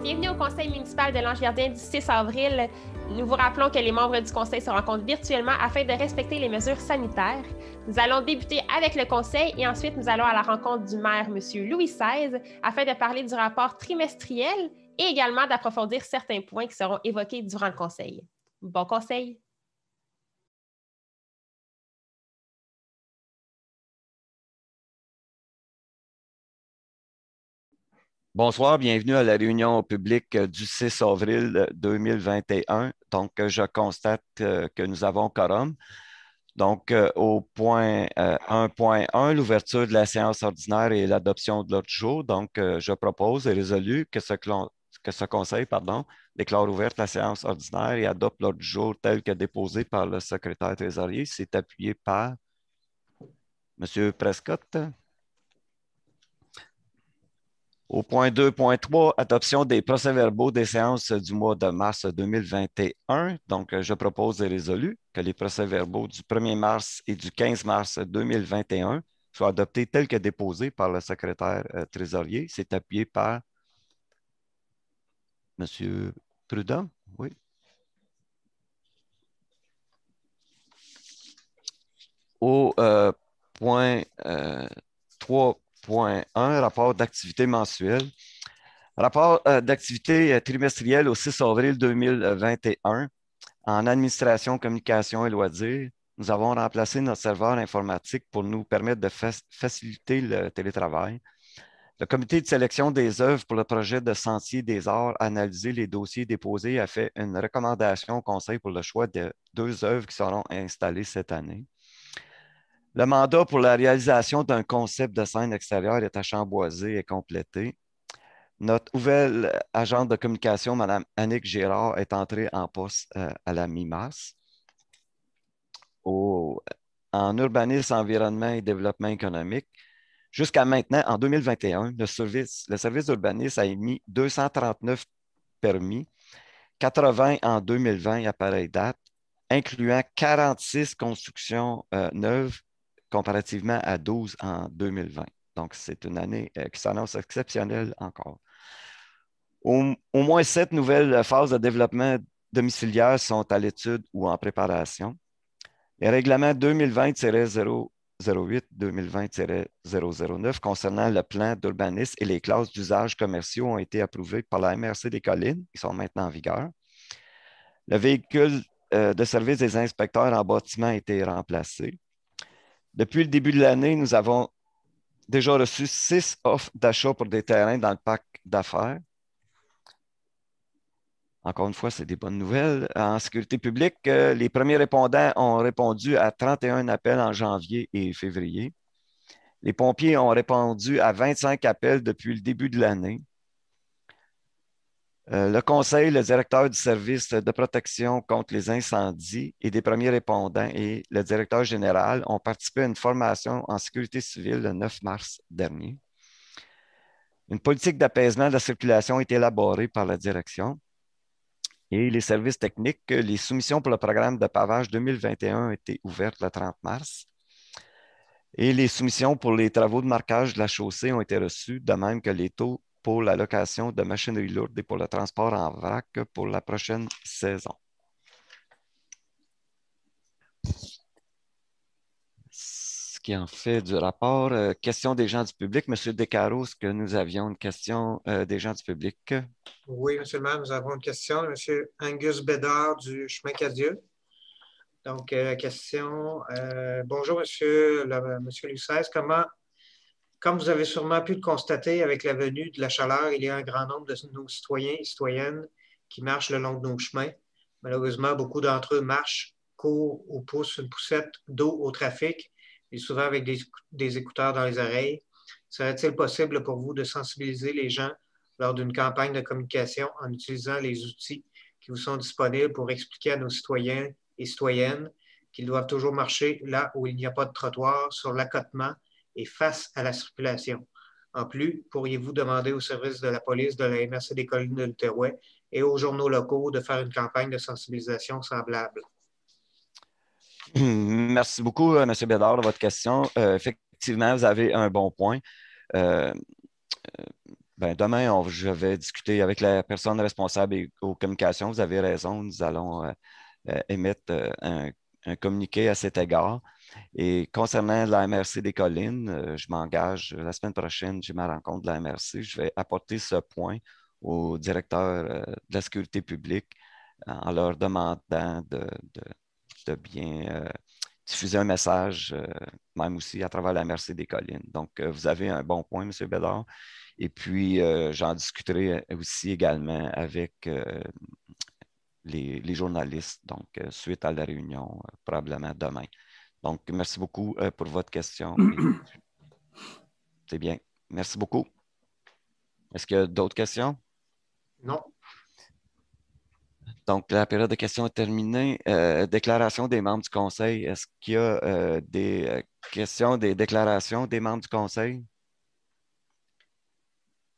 Bienvenue au conseil municipal de l'Anse-Gardien du 6 avril. Nous vous rappelons que les membres du conseil se rencontrent virtuellement afin de respecter les mesures sanitaires. Nous allons débuter avec le conseil et ensuite nous allons à la rencontre du maire, M. Louis XVI, afin de parler du rapport trimestriel et également d'approfondir certains points qui seront évoqués durant le conseil. Bon conseil! Bonsoir, bienvenue à la réunion publique du 6 avril 2021. Donc, je constate que nous avons quorum. Donc, au point 1.1, l'ouverture de la séance ordinaire et l'adoption de l'ordre du jour. Donc, je propose et résolu que ce conseil déclare ouverte la séance ordinaire et adopte l'ordre du jour tel que déposé par le secrétaire trésorier. C'est appuyé par M. Prescott. Au point 2.3, adoption des procès-verbaux des séances du mois de mars 2021. Donc, je propose et résolu que les procès-verbaux du 1er mars et du 15 mars 2021 soient adoptés tels que déposés par le secrétaire trésorier. C'est appuyé par M. Prudhomme. Oui. Au point 3.1, rapport d'activité mensuelle. Rapport d'activité trimestrielle au 6 avril 2021. En administration, communication et loisirs, nous avons remplacé notre serveur informatique pour nous permettre de faciliter le télétravail. Le comité de sélection des œuvres pour le projet de Sentier des Arts a analysé les dossiers déposés et a fait une recommandation au conseil pour le choix de 2 œuvres qui seront installées cette année. Le mandat pour la réalisation d'un concept de scène extérieure est à Chamboisé et complété. Notre nouvelle agente de communication, Mme Annick Gérard, est entrée en poste à la mi-mars. En urbanisme, environnement et développement économique, jusqu'à maintenant, en 2021, le service d'urbanisme a émis 239 permis, 80 en 2020 à pareille date, incluant 46 constructions neuves comparativement à 12 en 2020. Donc, c'est une année qui s'annonce exceptionnelle encore. Au moins 7 nouvelles phases de développement domiciliaire sont à l'étude ou en préparation. Les règlements 2020-008, 2020-009 concernant le plan d'urbanisme et les classes d'usages commerciaux ont été approuvés par la MRC des Collines. Ils sont maintenant en vigueur. Le véhicule de service des inspecteurs en bâtiment a été remplacé. Depuis le début de l'année, nous avons déjà reçu 6 offres d'achat pour des terrains dans le parc d'affaires. Encore une fois, c'est des bonnes nouvelles. En sécurité publique, les premiers répondants ont répondu à 31 appels en janvier et février. Les pompiers ont répondu à 25 appels depuis le début de l'année. Le conseil, le directeur du service de protection contre les incendies et des premiers répondants et le directeur général ont participé à une formation en sécurité civile le 9 mars dernier. Une politique d'apaisement de la circulation est élaborée par la direction. Et les services techniques, les soumissions pour le programme de pavage 2021 ont été ouvertes le 30 mars. Et les soumissions pour les travaux de marquage de la chaussée ont été reçues, de même que les taux pour la location de machinerie lourde et pour le transport en vrac pour la prochaine saison. Ce qui en fait du rapport. Question des gens du public. Monsieur Descarreaux, est-ce que nous avions une question des gens du public? Oui, monsieur le maire, nous avons une question de monsieur Angus Bédard du Chemin Cadieux. Donc, la question, bonjour, monsieur Louis XVI. Comme vous avez sûrement pu le constater, avec la venue de la chaleur, il y a un grand nombre de nos citoyens et citoyennes qui marchent le long de nos chemins. Malheureusement, beaucoup d'entre eux marchent, courent ou poussent une poussette d'eau au trafic, et souvent avec des écouteurs dans les oreilles. Serait-il possible pour vous de sensibiliser les gens lors d'une campagne de communication en utilisant les outils qui vous sont disponibles pour expliquer à nos citoyens et citoyennes qu'ils doivent toujours marcher là où il n'y a pas de trottoir, sur l'accotement et face à la circulation? En plus, pourriez-vous demander au service de la police de la MRC des Collines de l'Outaouais et aux journaux locaux de faire une campagne de sensibilisation semblable? Merci beaucoup, M. Bédard, de votre question. Effectivement, vous avez un bon point. Ben, demain, je vais discuter avec la personne responsable aux communications. Vous avez raison, nous allons émettre un communiqué à cet égard. Et concernant la MRC des Collines, je m'engage la semaine prochaine, j'ai ma rencontre de la MRC. Je vais apporter ce point au directeur de la sécurité publique en leur demandant de bien diffuser un message, même aussi à travers la MRC des Collines. Donc, vous avez un bon point, M. Bédard. Et puis, j'en discuterai aussi également avec les journalistes, donc suite à la réunion, probablement demain. Donc, merci beaucoup pour votre question. C'est bien. Merci beaucoup. Est-ce qu'il y a d'autres questions? Non. Donc, la période de questions est terminée. Déclaration des membres du Conseil. Est-ce qu'il y a des questions, des déclarations des membres du Conseil?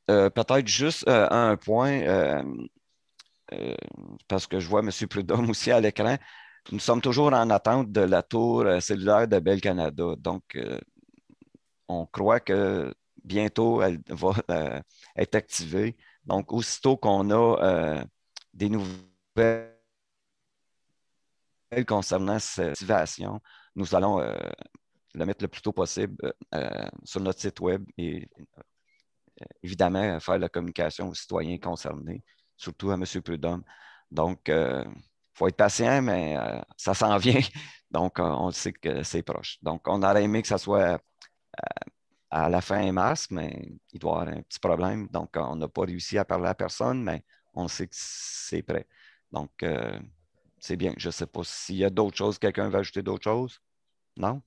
Peut-être juste un point, parce que je vois M. Prudhomme aussi à l'écran. Nous sommes toujours en attente de la tour cellulaire de Bell Canada. Donc, on croit que bientôt, elle va être activée. Donc, aussitôt qu'on a des nouvelles concernant cette activation, nous allons le mettre le plus tôt possible sur notre site Web et évidemment faire la communication aux citoyens concernés, surtout à M. Prudhomme. Donc, il faut être patient, mais ça s'en vient. Donc, on le sait que c'est proche. Donc, on aurait aimé que ça soit à la fin mars, mais il doit y avoir un petit problème. Donc, on n'a pas réussi à parler à personne, mais on sait que c'est prêt. Donc, c'est bien. Je ne sais pas s'il y a d'autres choses. Quelqu'un veut ajouter d'autres choses? Non?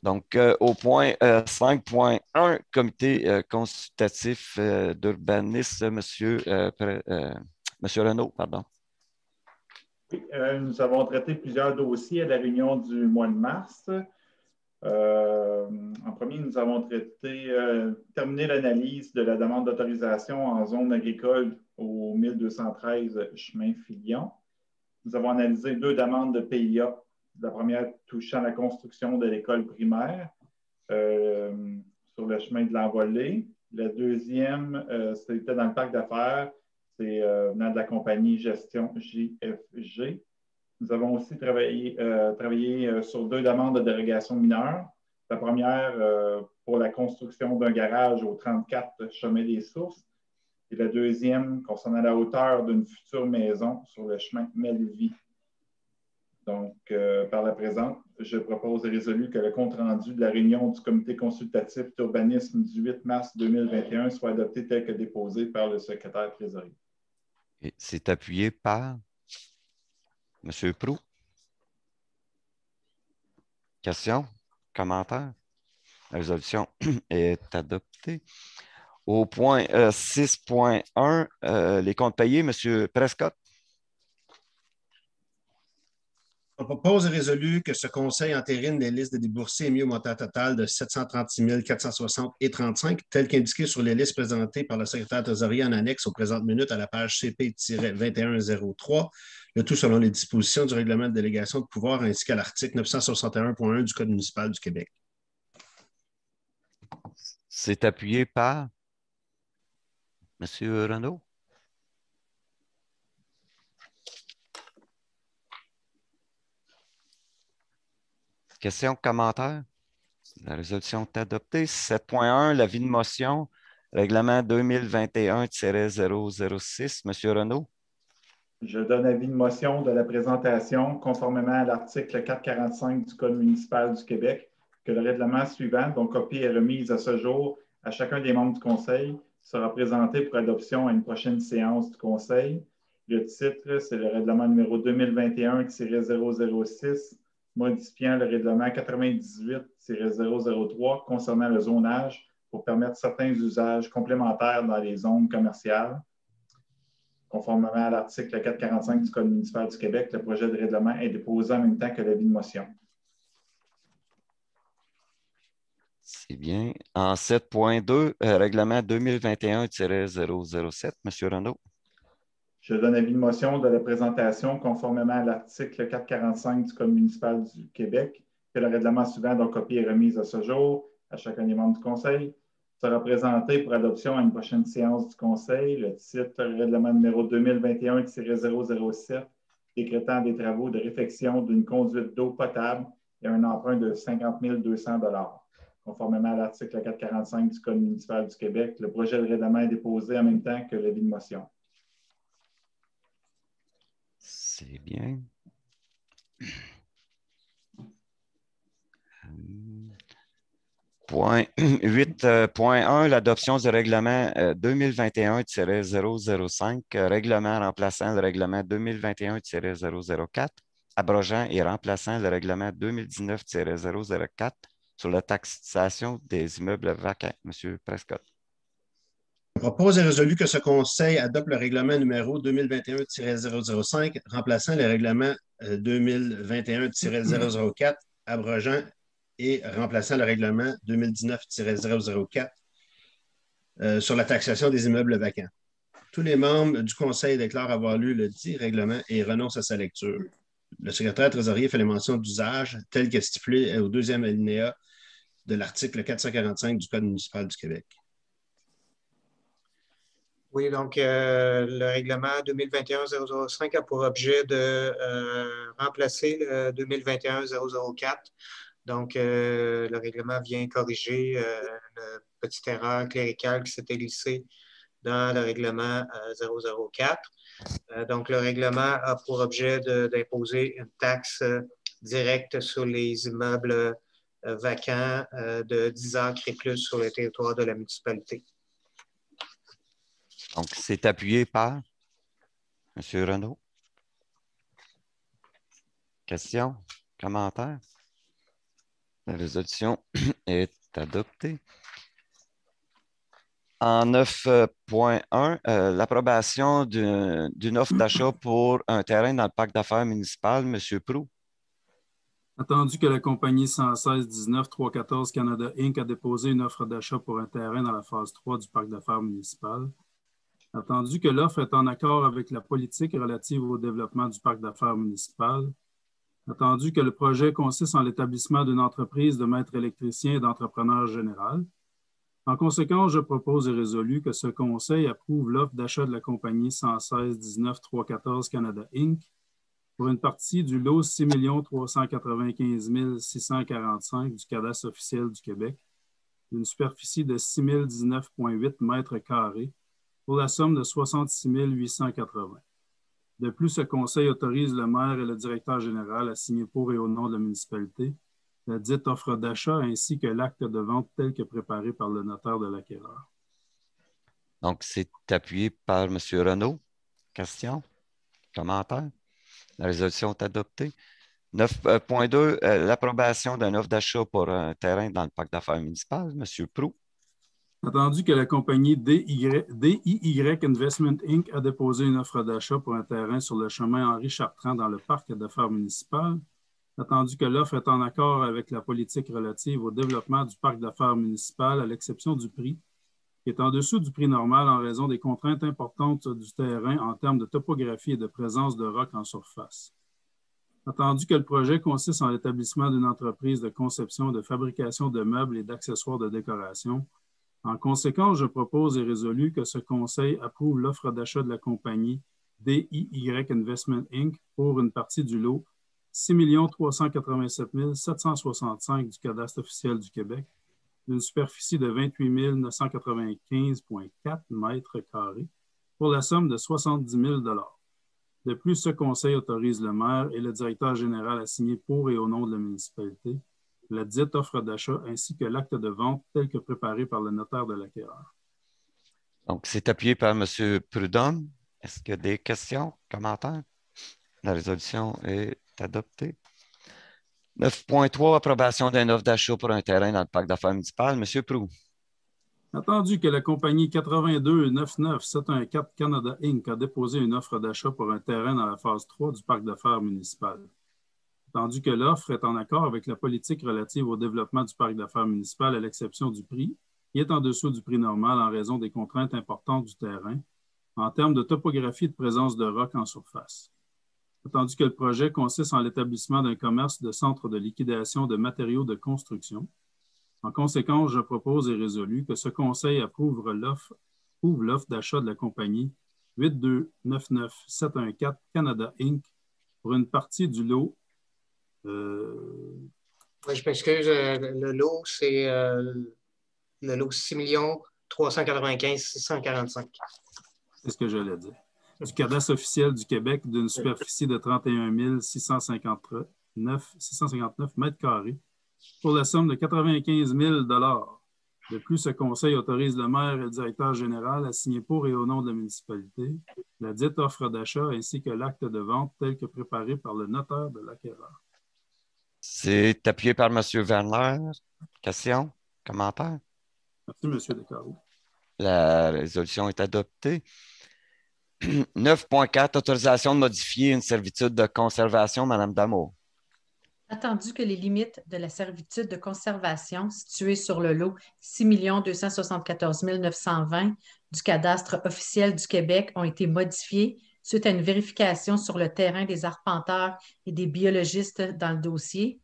Donc, au point 5.1, comité consultatif d'urbanisme, Monsieur Renaud, pardon. Oui, nous avons traité plusieurs dossiers à la réunion du mois de mars. En premier, nous avons terminé l'analyse de la demande d'autorisation en zone agricole au 1213 chemin Filion. Nous avons analysé 2 demandes de PIA. La première touchant la construction de l'école primaire sur le chemin de l'Envolée. La deuxième, c'était dans le parc d'affaires. C'est venant de la compagnie Gestion JFG. Nous avons aussi travaillé sur 2 demandes de dérogation mineure. La première pour la construction d'un garage au 34 chemin des Sources et la deuxième concernant la hauteur d'une future maison sur le chemin Melvie. Donc, par la présente, je propose et résolu que le compte-rendu de la réunion du comité consultatif d'urbanisme du 8 mars 2021 soit adopté tel que déposé par le secrétaire trésorier. C'est appuyé par M. Proulx. Questions? Commentaires? La résolution est adoptée. Au point 6.1, les comptes payés, M. Prescott. On propose et résolu que ce conseil entérine les listes des déboursés émis au montant total de 736 460,35 tel qu'indiqué sur les listes présentées par le secrétaire trésorier en annexe aux présentes minutes à la page CP-2103, le tout selon les dispositions du règlement de délégation de pouvoir ainsi qu'à l'article 961.1 du Code municipal du Québec. C'est appuyé par M. Renaud. Questions, commentaires? La résolution est adoptée. 7.1, l'avis de motion, règlement 2021-006. Monsieur Renaud. Je donne avis de motion de la présentation conformément à l'article 445 du Code municipal du Québec que le règlement suivant, dont copie est remise à ce jour à chacun des membres du Conseil, sera présenté pour adoption à une prochaine séance du Conseil. Le titre, c'est le règlement numéro 2021-006 modifiant le règlement 98-003 concernant le zonage pour permettre certains usages complémentaires dans les zones commerciales. Conformément à l'article 445 du Code municipal du Québec, le projet de règlement est déposé en même temps que l'avis de motion. C'est bien. En 7.2, règlement 2021-007, M. Renaud. Je donne avis de motion de la présentation conformément à l'article 445 du Code municipal du Québec, que le règlement suivant, dont copie est remise à ce jour à chacun des membres du Conseil. sera présenté pour adoption à une prochaine séance du Conseil. Le titre règlement numéro 2021-007, décrétant des travaux de réfection d'une conduite d'eau potable et un emprunt de 50 200 $. Conformément à l'article 445 du Code municipal du Québec, le projet de règlement est déposé en même temps que l'avis de motion. C'est bien. Point 8.1, l'adoption du règlement 2021-005, règlement remplaçant le règlement 2021-004, abrogeant et remplaçant le règlement 2019-004 sur la taxation des immeubles vacants. Monsieur Prescott. Je propose et résolu que ce Conseil adopte le règlement numéro 2021-005, remplaçant le règlement 2021-004, abrogeant et remplaçant le règlement 2019-004 sur la taxation des immeubles vacants. Tous les membres du Conseil déclarent avoir lu le dit règlement et renoncent à sa lecture. Le secrétaire trésorier fait les mentions d'usage telles que stipulées au deuxième alinéa de l'article 445 du Code municipal du Québec. Oui, donc le règlement 2021-005 a pour objet de remplacer le 2021-004. Donc, le règlement vient corriger une petite erreur cléricale qui s'était glissée dans le règlement 004. Donc, le règlement a pour objet d'imposer une taxe directe sur les immeubles vacants de 10 acres et plus sur le territoire de la municipalité. Donc, c'est appuyé par M. Renaud. Questions, commentaires? La résolution est adoptée. En 9.1, l'approbation d'une offre d'achat pour un terrain dans le parc d'affaires municipal. M. Proulx. Attendu que la compagnie 116-19-314 Canada Inc. a déposé une offre d'achat pour un terrain dans la phase 3 du parc d'affaires municipal. Attendu que l'offre est en accord avec la politique relative au développement du parc d'affaires municipal. Attendu que le projet consiste en l'établissement d'une entreprise de maître électricien et d'entrepreneur général. En conséquence, je propose et résolu que ce Conseil approuve l'offre d'achat de la compagnie 116-19-314 Canada Inc. pour une partie du lot 6 395 645 du cadastre officiel du Québec, d'une superficie de 6 019,8 mètres carrés pour la somme de 66 880. De plus, ce Conseil autorise le maire et le directeur général à signer pour et au nom de la municipalité la dite offre d'achat ainsi que l'acte de vente tel que préparé par le notaire de l'acquéreur. Donc, c'est appuyé par M. Renaud. Questions? Commentaires? La résolution est adoptée. 9.2, l'approbation d'une offre d'achat pour un terrain dans le parc d'affaires municipal. M. Proulx. Attendu que la compagnie DIY Investment Inc. a déposé une offre d'achat pour un terrain sur le chemin Henri-Chartrand dans le parc d'affaires municipal, attendu que l'offre est en accord avec la politique relative au développement du parc d'affaires municipal à l'exception du prix, qui est en dessous du prix normal en raison des contraintes importantes du terrain en termes de topographie et de présence de rocs en surface. Attendu que le projet consiste en l'établissement d'une entreprise de conception et de fabrication de meubles et d'accessoires de décoration. En conséquence, je propose et résolu que ce Conseil approuve l'offre d'achat de la compagnie DIY Investment Inc. pour une partie du lot 6 387 765 du cadastre officiel du Québec, d'une superficie de 28 995,4 mètres carrés pour la somme de 70 000 $. De plus, ce Conseil autorise le maire et le directeur général à signer pour et au nom de la municipalité la dite offre d'achat ainsi que l'acte de vente tel que préparé par le notaire de l'acquéreur. Donc, c'est appuyé par M. Prudhomme. Est-ce qu'il y a des questions, commentaires? La résolution est adoptée. 9.3, approbation d'une offre d'achat pour un terrain dans le parc d'affaires municipal. M. Proulx. Attendu que la compagnie 82-99-714 Canada Inc. a déposé une offre d'achat pour un terrain dans la phase 3 du parc d'affaires municipal. Attendu que l'offre est en accord avec la politique relative au développement du parc d'affaires municipal à l'exception du prix, qui est en dessous du prix normal en raison des contraintes importantes du terrain en termes de topographie et de présence de rocs en surface. Attendu que le projet consiste en l'établissement d'un commerce de centre de liquidation de matériaux de construction. En conséquence, je propose et résolu que ce conseil approuve l'offre d'achat de la compagnie 8299714 Canada Inc. pour une partie du lot. Oui, je m'excuse, le lot, c'est le lot 6 395 645. C'est ce que j'allais dire. Du cadastre officiel du Québec d'une superficie de 31 659 mètres carrés pour la somme de 95 000 $. De plus, ce conseil autorise le maire et le directeur général à signer pour et au nom de la municipalité la dite offre d'achat ainsi que l'acte de vente tel que préparé par le notaire de l'acquéreur. C'est appuyé par M. Werner. Question? Commentaire? Merci, M. Descarreaux. La résolution est adoptée. 9.4, autorisation de modifier une servitude de conservation, Mme Damour. Attendu que les limites de la servitude de conservation située sur le lot 6 274 920 du cadastre officiel du Québec ont été modifiées suite à une vérification sur le terrain des arpenteurs et des biologistes dans le dossier,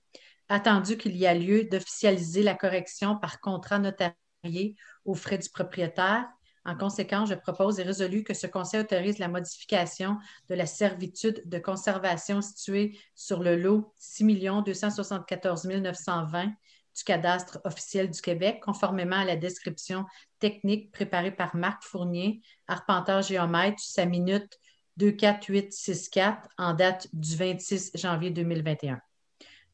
attendu qu'il y a lieu d'officialiser la correction par contrat notarié aux frais du propriétaire. En conséquence, je propose et résolu que ce conseil autorise la modification de la servitude de conservation située sur le lot 6 274 920 du cadastre officiel du Québec, conformément à la description technique préparée par Marc Fournier, arpenteur géomètre, sa minute 24864 en date du 26 janvier 2021.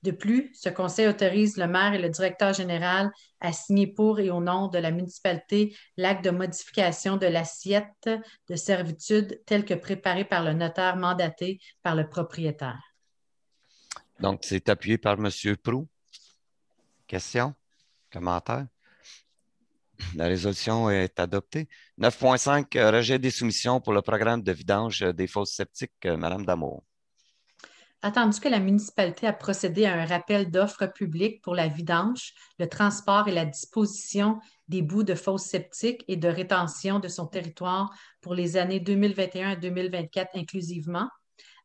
De plus, ce conseil autorise le maire et le directeur général à signer pour et au nom de la municipalité l'acte de modification de l'assiette de servitude tel que préparé par le notaire mandaté par le propriétaire. Donc, c'est appuyé par M. Proulx. Question? Commentaire? La résolution est adoptée. 9.5, rejet des soumissions pour le programme de vidange des fosses septiques, Mme Damour. Attendu que la municipalité a procédé à un rappel d'offres publiques pour la vidange, le transport et la disposition des boues de fosses septiques et de rétention de son territoire pour les années 2021 à 2024 inclusivement,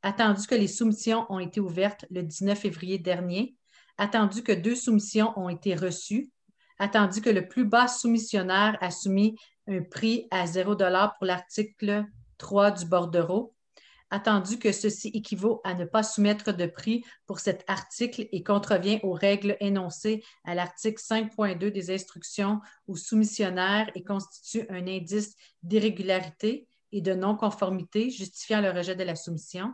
attendu que les soumissions ont été ouvertes le 19 février dernier, attendu que 2 soumissions ont été reçues, attendu que le plus bas soumissionnaire a soumis un prix à 0 $ pour l'article 3 du bordereau, attendu que ceci équivaut à ne pas soumettre de prix pour cet article et contrevient aux règles énoncées à l'article 5.2 des instructions au soumissionnaire et constitue un indice d'irrégularité et de non-conformité justifiant le rejet de la soumission,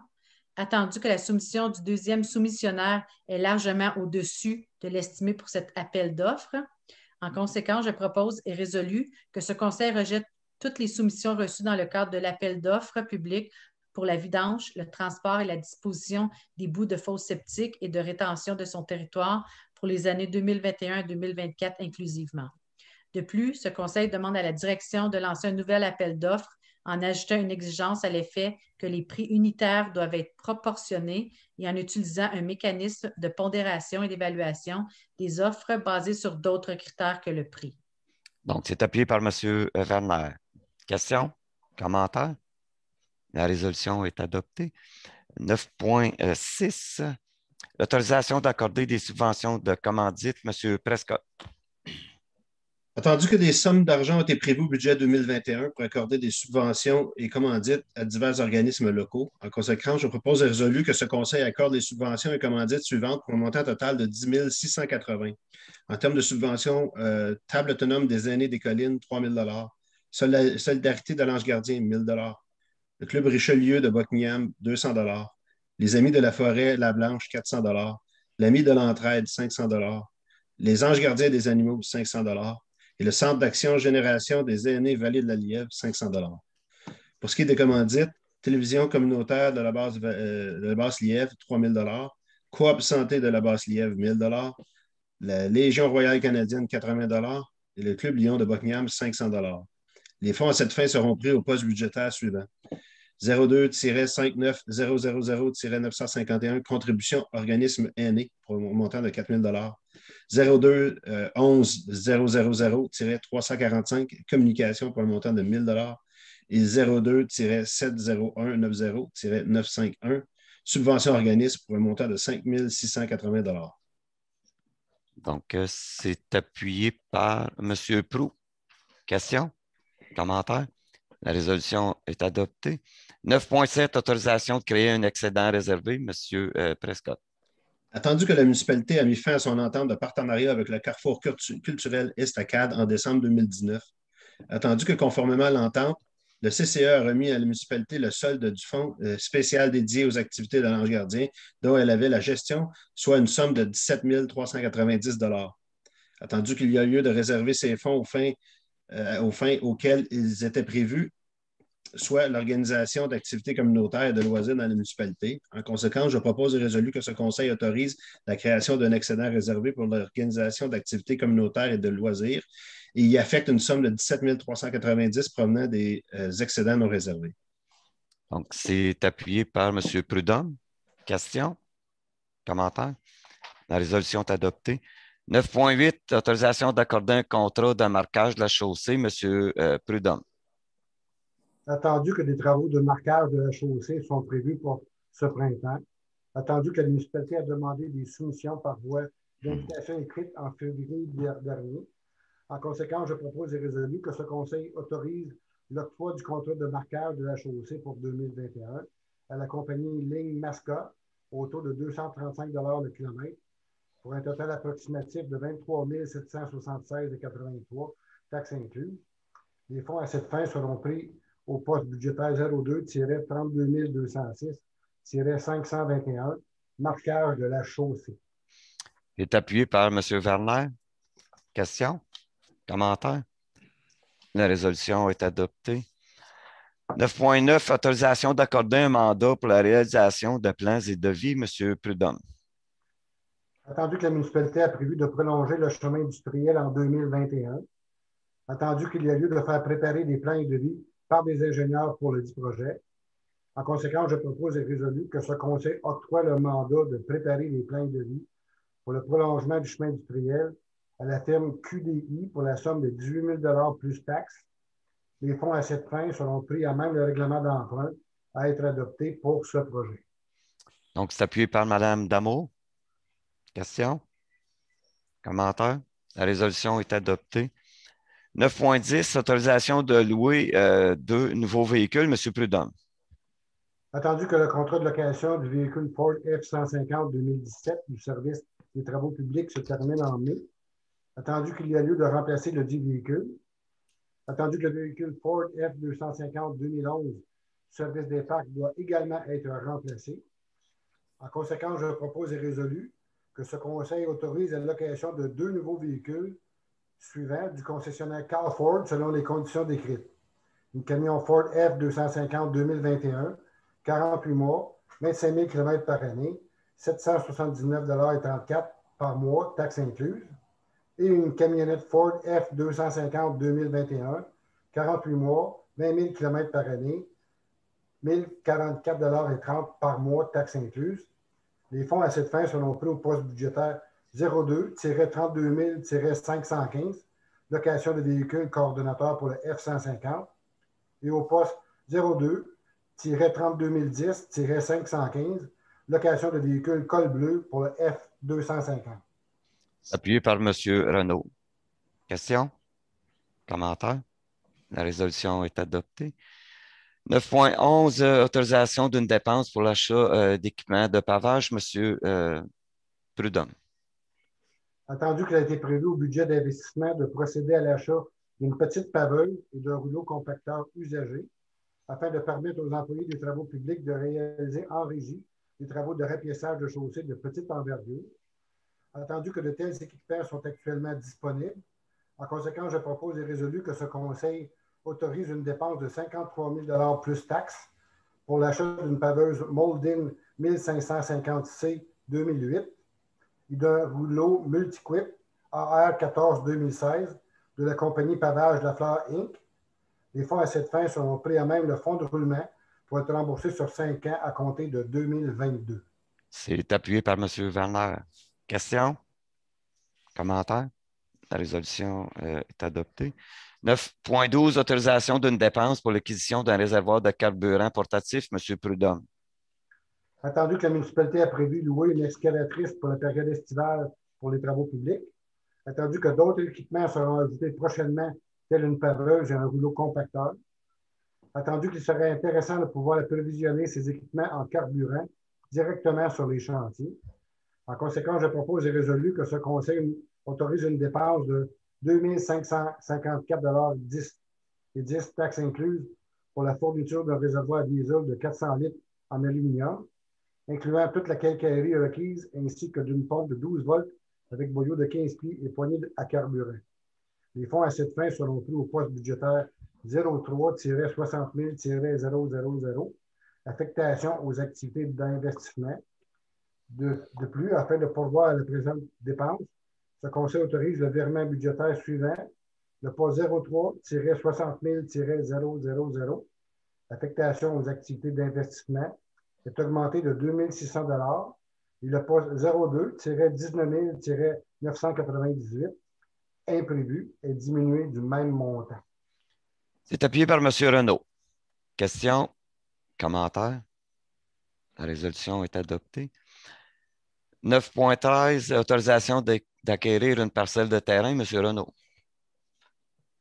attendu que la soumission du deuxième soumissionnaire est largement au-dessus de l'estimé pour cet appel d'offres. En conséquence, je propose et résolu que ce conseil rejette toutes les soumissions reçues dans le cadre de l'appel d'offres public pour la vidange, le transport et la disposition des boues de fosses septiques et de rétention de son territoire pour les années 2021 à 2024 inclusivement. De plus, ce conseil demande à la direction de lancer un nouvel appel d'offres en ajoutant une exigence à l'effet que les prix unitaires doivent être proportionnés et en utilisant un mécanisme de pondération et d'évaluation des offres basé sur d'autres critères que le prix. Donc, c'est appuyé par M. Werner. Question? Commentaire? La résolution est adoptée. 9.6, l'autorisation d'accorder des subventions de commandite. M. Prescott. Attendu que des sommes d'argent ont été prévues au budget 2021 pour accorder des subventions et commandites à divers organismes locaux. En conséquence, je propose et résolu que ce conseil accorde les subventions et commandites suivantes pour un montant total de 10 680. En termes de subventions, Table autonome des aînés des collines, 3 000 $. Solidarité de l'Ange Gardien, 1 000 $. Le Club Richelieu de Buckingham, 200 $. Les Amis de la Forêt, La Blanche, 400 $. L'Ami de l'Entraide, 500 $. Les Anges Gardiens des Animaux, 500 $. Et le Centre d'action Génération des aînés Vallée de la Lièvre, 500 $. Pour ce qui est des commandites, Télévision communautaire de la Basse Lièvre, 3 000 $. Coop Santé de la Basse Lièvre, 1 000 $. La Légion royale canadienne, 80 $. Et le Club Lion de Buckingham, 500 $. Les fonds à cette fin seront pris au poste budgétaire suivant. 02-59000-951, contribution organisme aîné pour un montant de 4 000 $. 02-11-000-345, communication pour un montant de 1 000 $. Et 02-70190-951, subvention organisme pour un montant de 5 680 $. Donc, c'est appuyé par M. Proulx. Question? Commentaire? La résolution est adoptée. 9.7, autorisation de créer un excédent réservé. M. Prescott. Attendu que la municipalité a mis fin à son entente de partenariat avec le Carrefour culturel Estacade en décembre 2019, attendu que conformément à l'entente, le CCE a remis à la municipalité le solde du fonds spécial dédié aux activités de l'Ange gardien dont elle avait la gestion, soit une somme de 17 390 $. Attendu qu'il y a lieu de réserver ces fonds aux fins auxquelles ils étaient prévus, soit l'organisation d'activités communautaires et de loisirs dans la municipalité. En conséquence, je propose et résolu que ce conseil autorise la création d'un excédent réservé pour l'organisation d'activités communautaires et de loisirs et y affecte une somme de 17 390 provenant des excédents non réservés. Donc, c'est appuyé par M. Prudhomme. Question? Commentaire? La résolution est adoptée. 9.8, autorisation d'accorder un contrat de marquage de la chaussée. M. Prudhomme. Attendu que des travaux de marquage de la chaussée sont prévus pour ce printemps, attendu que la municipalité a demandé des soumissions par voie d'invitation écrite en février dernier. En conséquence, je propose et résolu que ce conseil autorise l'octroi du contrat de marquage de la chaussée pour 2021 à la compagnie Ligne Masca au taux de 235 $ le kilomètre pour un total approximatif de 23 776,83 taxes incluses. Les fonds à cette fin seront pris au poste budgétaire 02-32 206-521, marquage de la chaussée. Il est appuyé par M. Werner. Question? Commentaire? La résolution est adoptée. 9.9, autorisation d'accorder un mandat pour la réalisation de plans et devis. M. Prudhomme. Attendu que la municipalité a prévu de prolonger le chemin industriel en 2021, attendu qu'il y a lieu de faire préparer des plans et devis par des ingénieurs pour le dit projet. En conséquence, je propose et résolu que ce conseil octroie le mandat de préparer les plans et devis pour le prolongement du chemin industriel à la firme QDI pour la somme de 18 000 $ plus taxes. Les fonds à cette fin seront pris à même le règlement d'emprunt à être adopté pour ce projet. Donc, c'est appuyé par Mme Dameau. Question? Commentaire? La résolution est adoptée. 9.10, autorisation de louer 2 nouveaux véhicules. M. Prudhomme. Attendu que le contrat de location du véhicule Ford F-150 2017 du service des travaux publics se termine en mai, attendu qu'il y a lieu de remplacer le dit véhicule, attendu que le véhicule Ford F-250 2011 du service des parcs doit également être remplacé. En conséquence, je propose et résolu que ce conseil autorise la location de 2 nouveaux véhicules suivants du concessionnaire Carl Ford selon les conditions décrites. Une camion Ford F-250 2021, 48 mois, 25 000 km par année, 779,34 $ par mois, taxes incluses. Et une camionnette Ford F-250 2021, 48 mois, 20 000 km par année, 1044,30 $ par mois, taxes incluses. Les fonds à cette fin seront pris au poste budgétaire 02-32 515, location de véhicules coordonnateurs pour le F-150, et au poste 02-32 515, location de véhicules col bleu pour le F-250. Appuyé par M. Renaud. Question? Commentaire? La résolution est adoptée. 9.11, autorisation d'une dépense pour l'achat d'équipements de pavage. M. Prudhomme. Attendu qu'il a été prévu au budget d'investissement de procéder à l'achat d'une petite paveuse et d'un rouleau compacteur usagé afin de permettre aux employés des travaux publics de réaliser en régie des travaux de rapiessage de chaussées de petite envergure. Attendu que de tels équipements sont actuellement disponibles, en conséquence, je propose et résolu que ce conseil autorise une dépense de 53 000 $ plus taxes pour l'achat d'une paveuse Moldin 1550C 2008 et d'un rouleau Multiquip AR 14 2016 de la compagnie Pavage La Fleur Inc. Les fonds à cette fin seront pris à même le fonds de roulement pour être remboursés sur 5 ans à compter de 2022. C'est appuyé par M. Werner. Question? Commentaire? La résolution est adoptée. 9.12, autorisation d'une dépense pour l'acquisition d'un réservoir de carburant portatif. M. Prudhomme. Attendu que la municipalité a prévu louer une excavatrice pour la période estivale pour les travaux publics. Attendu que d'autres équipements seront ajoutés prochainement, tels une paveuse et un rouleau compacteur. Attendu qu'il serait intéressant de pouvoir approvisionner ces équipements en carburant directement sur les chantiers. En conséquence, je propose et résolu que ce conseil autorise une dépense de 2 554,10 et 10 taxes incluses pour la fourniture d'un réservoir diesel de 400 litres en aluminium, incluant toute la calcaérie requise ainsi que d'une pompe de 12 volts avec boyau de 15 pieds et poignée à carburant. Les fonds à cette fin seront pris au poste budgétaire 03-60 000-000, affectation aux activités d'investissement. De plus, afin de pourvoir la présente dépense, ce conseil autorise le virement budgétaire suivant, le poste 03-60 000-000, affectation aux activités d'investissement, est augmenté de 2 600 $ et le poste 02-19 998, imprévu, est diminué du même montant. C'est appuyé par M. Renaud. Question, commentaire. La résolution est adoptée. 9.13, autorisation d'acquérir une parcelle de terrain. M. Renaud.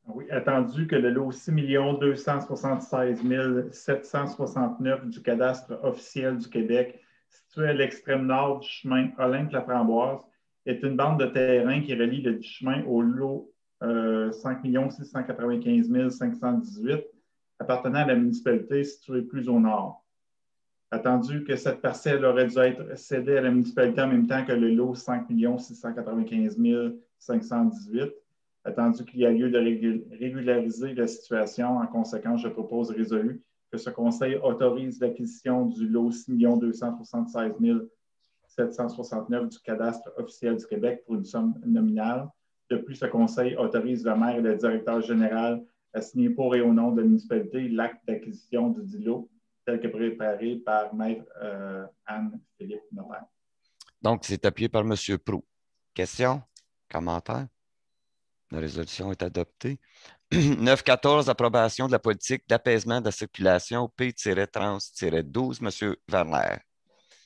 Oui, attendu que le lot 6 276 769 du cadastre officiel du Québec, situé à l'extrême nord du chemin Olympe-la-Framboise, est une bande de terrain qui relie le chemin au lot 5 695 518 appartenant à la municipalité située plus au nord. Attendu que cette parcelle aurait dû être cédée à la municipalité en même temps que le lot 5 695 518, attendu qu'il y a lieu de régulariser la situation. En conséquence, je propose résolu que ce conseil autorise l'acquisition du lot 6 276 769 du cadastre officiel du Québec pour une somme nominale. De plus, ce conseil autorise le maire et le directeur général à signer pour et au nom de la municipalité l'acte d'acquisition du dit lot, tel que préparé par Maître Anne-Philippe Notaire. Donc, c'est appuyé par M. Proulx. Question? Commentaire? La résolution est adoptée. 9.14, approbation de la politique d'apaisement de la circulation P-trans-12. M. Werner.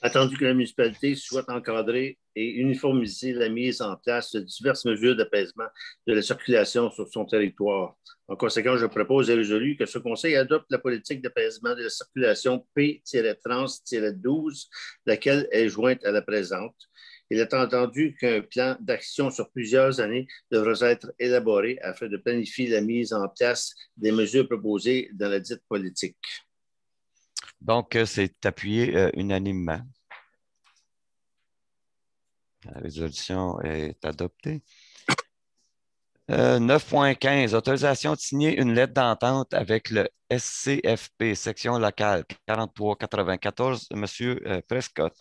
Attendu que la municipalité souhaite encadrer et uniformiser la mise en place de diverses mesures d'apaisement de la circulation sur son territoire. En conséquence, je propose et résolu que ce conseil adopte la politique d'apaisement de la circulation P-trans-12, laquelle est jointe à la présente. Il est entendu qu'un plan d'action sur plusieurs années devra être élaboré afin de planifier la mise en place des mesures proposées dans la dite politique. Donc, c'est appuyé unanimement. La résolution est adoptée. 9.15, autorisation de signer une lettre d'entente avec le SCFP, section locale 4394. Monsieur Prescott.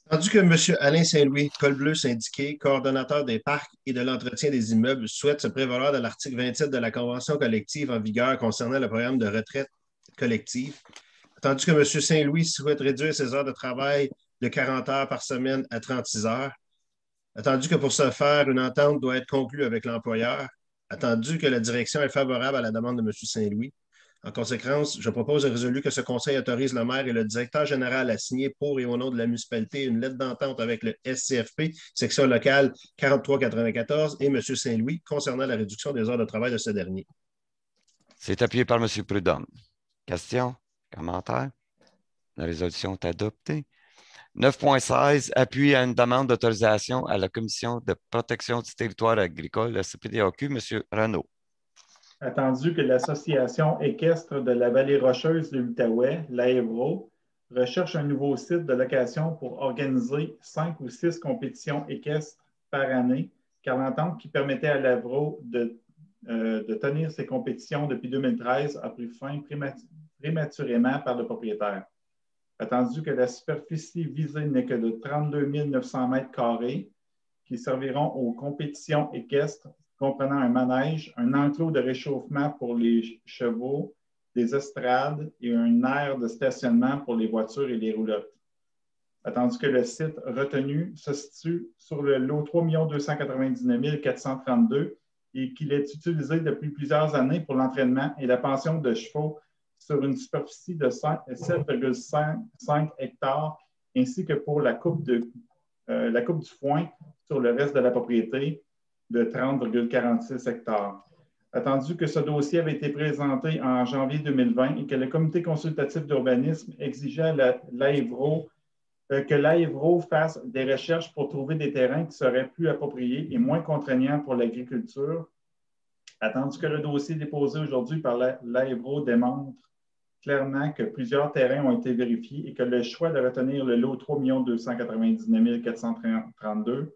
Tandis que M. Alain Saint-Louis, col bleu syndiqué, coordonnateur des parcs et de l'entretien des immeubles, souhaite se prévaloir de l'article 27 de la Convention collective en vigueur concernant le programme de retraite collective, tandis que M. Saint-Louis souhaite réduire ses heures de travail de 40 heures par semaine à 36 heures, attendu que pour ce faire, une entente doit être conclue avec l'employeur, attendu que la direction est favorable à la demande de M. Saint-Louis. En conséquence, je propose et résolu que ce conseil autorise le maire et le directeur général à signer pour et au nom de la municipalité une lettre d'entente avec le SCFP, section locale 4394, et M. Saint-Louis concernant la réduction des heures de travail de ce dernier. C'est appuyé par M. Prudhomme. Question? Commentaire? La résolution est adoptée. 9.16, appui à une demande d'autorisation à la Commission de protection du territoire agricole, la CPDAQ, M. Renaud. Attendu que l'Association équestre de la vallée rocheuse de l'Outaouais, l'AEVRO, recherche un nouveau site de location pour organiser 5 ou 6 compétitions équestres par année, car l'entente qui permettait à l'AEVRO de tenir ces compétitions depuis 2013 a pris fin prématurément par le propriétaire. Attendu que la superficie visée n'est que de 32 900 mètres carrés, qui serviront aux compétitions équestres, comprenant un manège, un enclos de réchauffement pour les chevaux, des estrades et un aire de stationnement pour les voitures et les roulottes. Attendu que le site retenu se situe sur le lot 3 299 432 et qu'il est utilisé depuis plusieurs années pour l'entraînement et la pension de chevaux sur une superficie de 7,5 hectares, ainsi que pour la coupe de la coupe du foin sur le reste de la propriété de 30,46 hectares. Attendu que ce dossier avait été présenté en janvier 2020 et que le comité consultatif d'urbanisme exigeait que l'AEVRO fasse des recherches pour trouver des terrains qui seraient plus appropriés et moins contraignants pour l'agriculture, attendu que le dossier déposé aujourd'hui par l'AEVRO démontre clairement que plusieurs terrains ont été vérifiés et que le choix de retenir le lot 3 299 432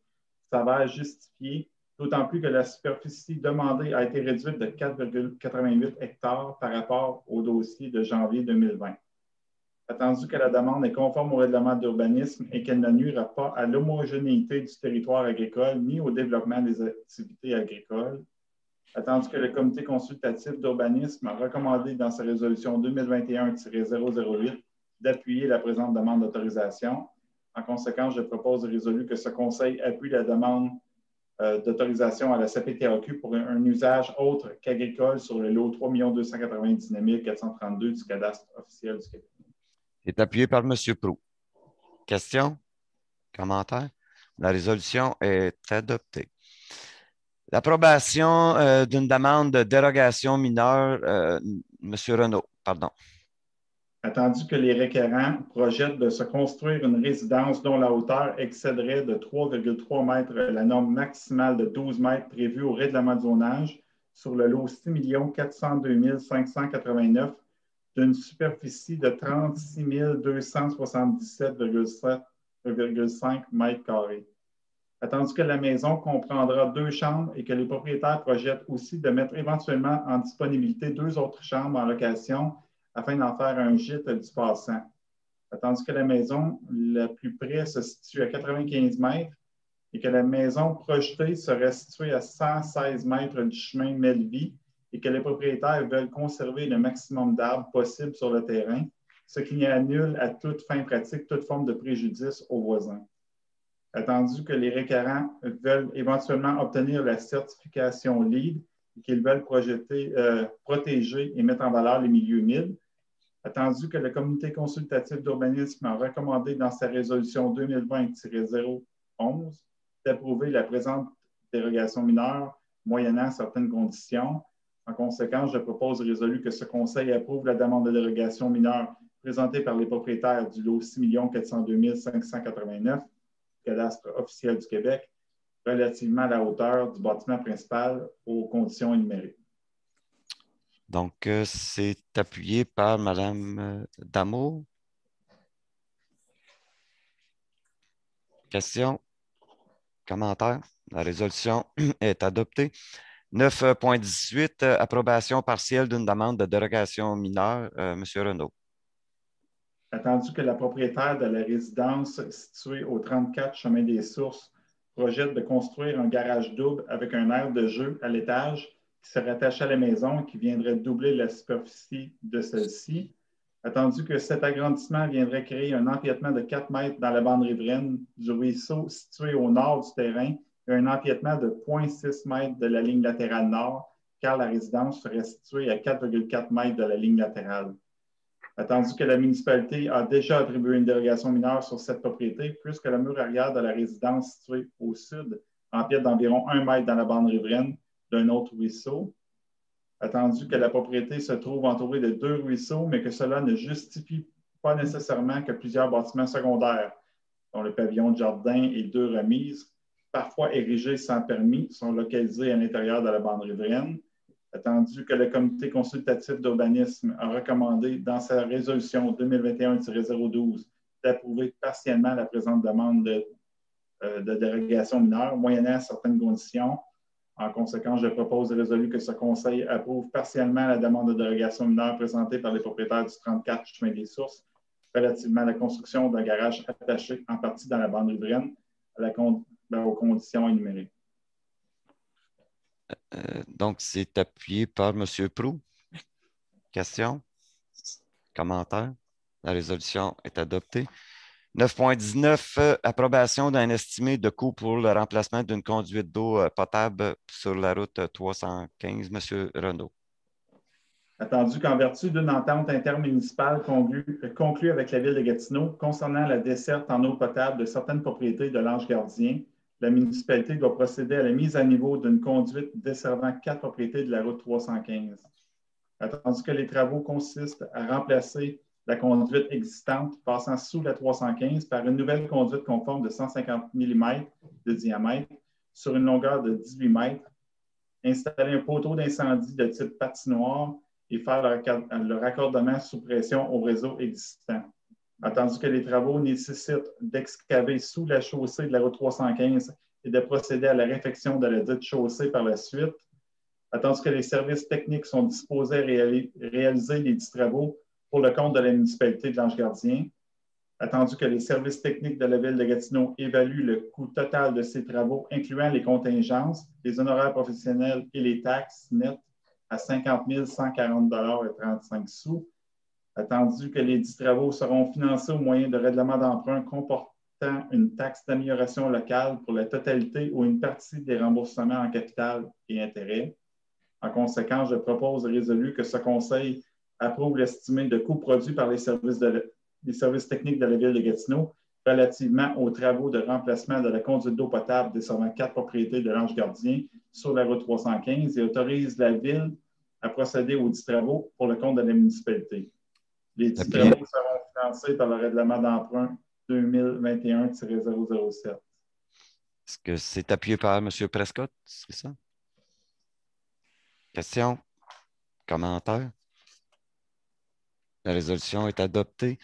s'avère justifié, d'autant plus que la superficie demandée a été réduite de 4,88 hectares par rapport au dossier de janvier 2020. Attendu que la demande est conforme au règlement d'urbanisme et qu'elle ne nuira pas à l'homogénéité du territoire agricole ni au développement des activités agricoles, attendu que le comité consultatif d'urbanisme a recommandé dans sa résolution 2021-008 d'appuyer la présente demande d'autorisation. En conséquence, je propose et résolu que ce conseil appuie la demande d'autorisation à la CPTAQ pour un usage autre qu'agricole sur le lot 3 299 432 du cadastre officiel du Québec. C'est appuyé par M. Proulx. Questions? Commentaires? La résolution est adoptée. L'approbation d'une demande de dérogation mineure, M. Renaud, pardon. Attendu que les requérants projettent de se construire une résidence dont la hauteur excéderait de 3,3 mètres la norme maximale de 12 mètres prévue au règlement de zonage sur le lot 6 402 589 d'une superficie de 36 277,5 mètres carrés. Attendu que la maison comprendra 2 chambres et que les propriétaires projettent aussi de mettre éventuellement en disponibilité 2 autres chambres en location afin d'en faire un gîte du passant. Attendu que la maison la plus près se situe à 95 mètres et que la maison projetée serait située à 116 mètres du chemin Melville et que les propriétaires veulent conserver le maximum d'arbres possible sur le terrain, ce qui annule à toute fin pratique toute forme de préjudice aux voisins. Attendu que les requérants veulent éventuellement obtenir la certification LEED et qu'ils veulent protéger et mettre en valeur les milieux humides, attendu que le comité consultatif d'urbanisme a recommandé dans sa résolution 2020-011 d'approuver la présente dérogation mineure moyennant certaines conditions. En conséquence, je propose et résolu que ce conseil approuve la demande de dérogation mineure présentée par les propriétaires du lot 6 402 589 cadastre officiel du Québec relativement à la hauteur du bâtiment principal aux conditions énumérées. Donc, c'est appuyé par Mme Dameau. Questions? Commentaires? La résolution est adoptée. 9.18, approbation partielle d'une demande de dérogation mineure. M. Renaud. Attendu que la propriétaire de la résidence située au 34 Chemin des Sources projette de construire un garage double avec un aire de jeu à l'étage qui serait attaché à la maison et qui viendrait doubler la superficie de celle-ci. Attendu que cet agrandissement viendrait créer un empiètement de 4 mètres dans la bande riveraine du ruisseau situé au nord du terrain et un empiètement de 0,6 mètres de la ligne latérale nord, car la résidence serait située à 4,4 mètres de la ligne latérale. Attendu que la municipalité a déjà attribué une dérogation mineure sur cette propriété, puisque le mur arrière de la résidence située au sud empiète d'environ 1 mètre dans la bande riveraine d'un autre ruisseau. Attendu que la propriété se trouve entourée de 2 ruisseaux, mais que cela ne justifie pas nécessairement que plusieurs bâtiments secondaires, dont le pavillon de jardin et 2 remises, parfois érigés sans permis, sont localisés à l'intérieur de la bande riveraine. Attendu que le comité consultatif d'urbanisme a recommandé dans sa résolution 2021-012 d'approuver partiellement la présente demande de dérogation mineure, moyennant certaines conditions. En conséquence, je propose et résolu que ce conseil approuve partiellement la demande de dérogation mineure présentée par les propriétaires du 34 Chemin des Sources relativement à la construction d'un garage attaché en partie dans la bande riveraine aux conditions énumérées. Donc, c'est appuyé par M. Proulx. Questions? Commentaires? La résolution est adoptée. 9.19, approbation d'un estimé de coût pour le remplacement d'une conduite d'eau potable sur la route 315. M. Renaud. Attendu qu'en vertu d'une entente intermunicipale conclue avec la Ville de Gatineau concernant la desserte en eau potable de certaines propriétés de l'Ange Gardien, la municipalité doit procéder à la mise à niveau d'une conduite desservant 4 propriétés de la route 315. Attendu que les travaux consistent à remplacer la conduite existante passant sous la 315 par une nouvelle conduite conforme de 150 mm de diamètre sur une longueur de 18 mètres, installer un poteau d'incendie de type patinoire et faire le raccordement sous pression au réseau existant. Attendu que les travaux nécessitent d'excaver sous la chaussée de la route 315 et de procéder à la réfection de la dite chaussée par la suite. Attendu que les services techniques sont disposés à réaliser les dits travaux pour le compte de la municipalité de l'Ange Gardien. Attendu que les services techniques de la Ville de Gatineau évaluent le coût total de ces travaux, incluant les contingences, les honoraires professionnels et les taxes nettes, à 50 140,35 $. Attendu que les dits travaux seront financés au moyen de règlements d'emprunt comportant une taxe d'amélioration locale pour la totalité ou une partie des remboursements en capital et intérêts. En conséquence, je propose et résolu que ce Conseil approuve l'estimé de coûts produits par les services techniques de la Ville de Gatineau relativement aux travaux de remplacement de la conduite d'eau potable desservant 4 propriétés de l'Ange Gardien sur la route 315 et autorise la Ville à procéder aux dits travaux pour le compte de la municipalité. Les dits travaux seront financés par le règlement d'emprunt 2021-007. Est-ce que c'est appuyé par M. Prescott? C'est ça? Questions? Commentaires? La résolution est adoptée.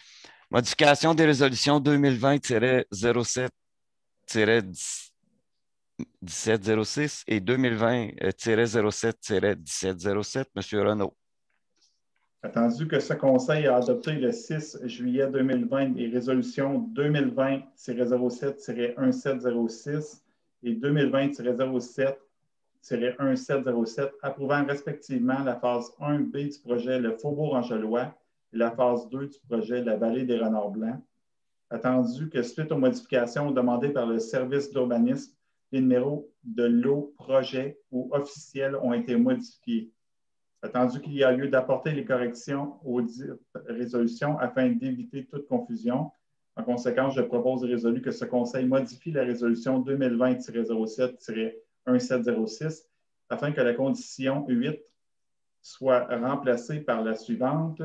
Modification des résolutions 2020-07-1706 et 2020-07-1707. M. Renaud. Attendu que ce Conseil a adopté le 6 juillet 2020 les résolutions 2020-07-1706 et 2020-07-1707 approuvant respectivement la phase 1B du projet Le Faubourg-Angelois et la phase 2 du projet La Vallée des Renards Blancs. Attendu que suite aux modifications demandées par le service d'urbanisme, les numéros de lots, projets ou officiels ont été modifiés. Attendu qu'il y a lieu d'apporter les corrections aux résolutions afin d'éviter toute confusion. En conséquence, je propose et résolu que ce Conseil modifie la résolution 2020-07-1706 afin que la condition 8 soit remplacée par la suivante.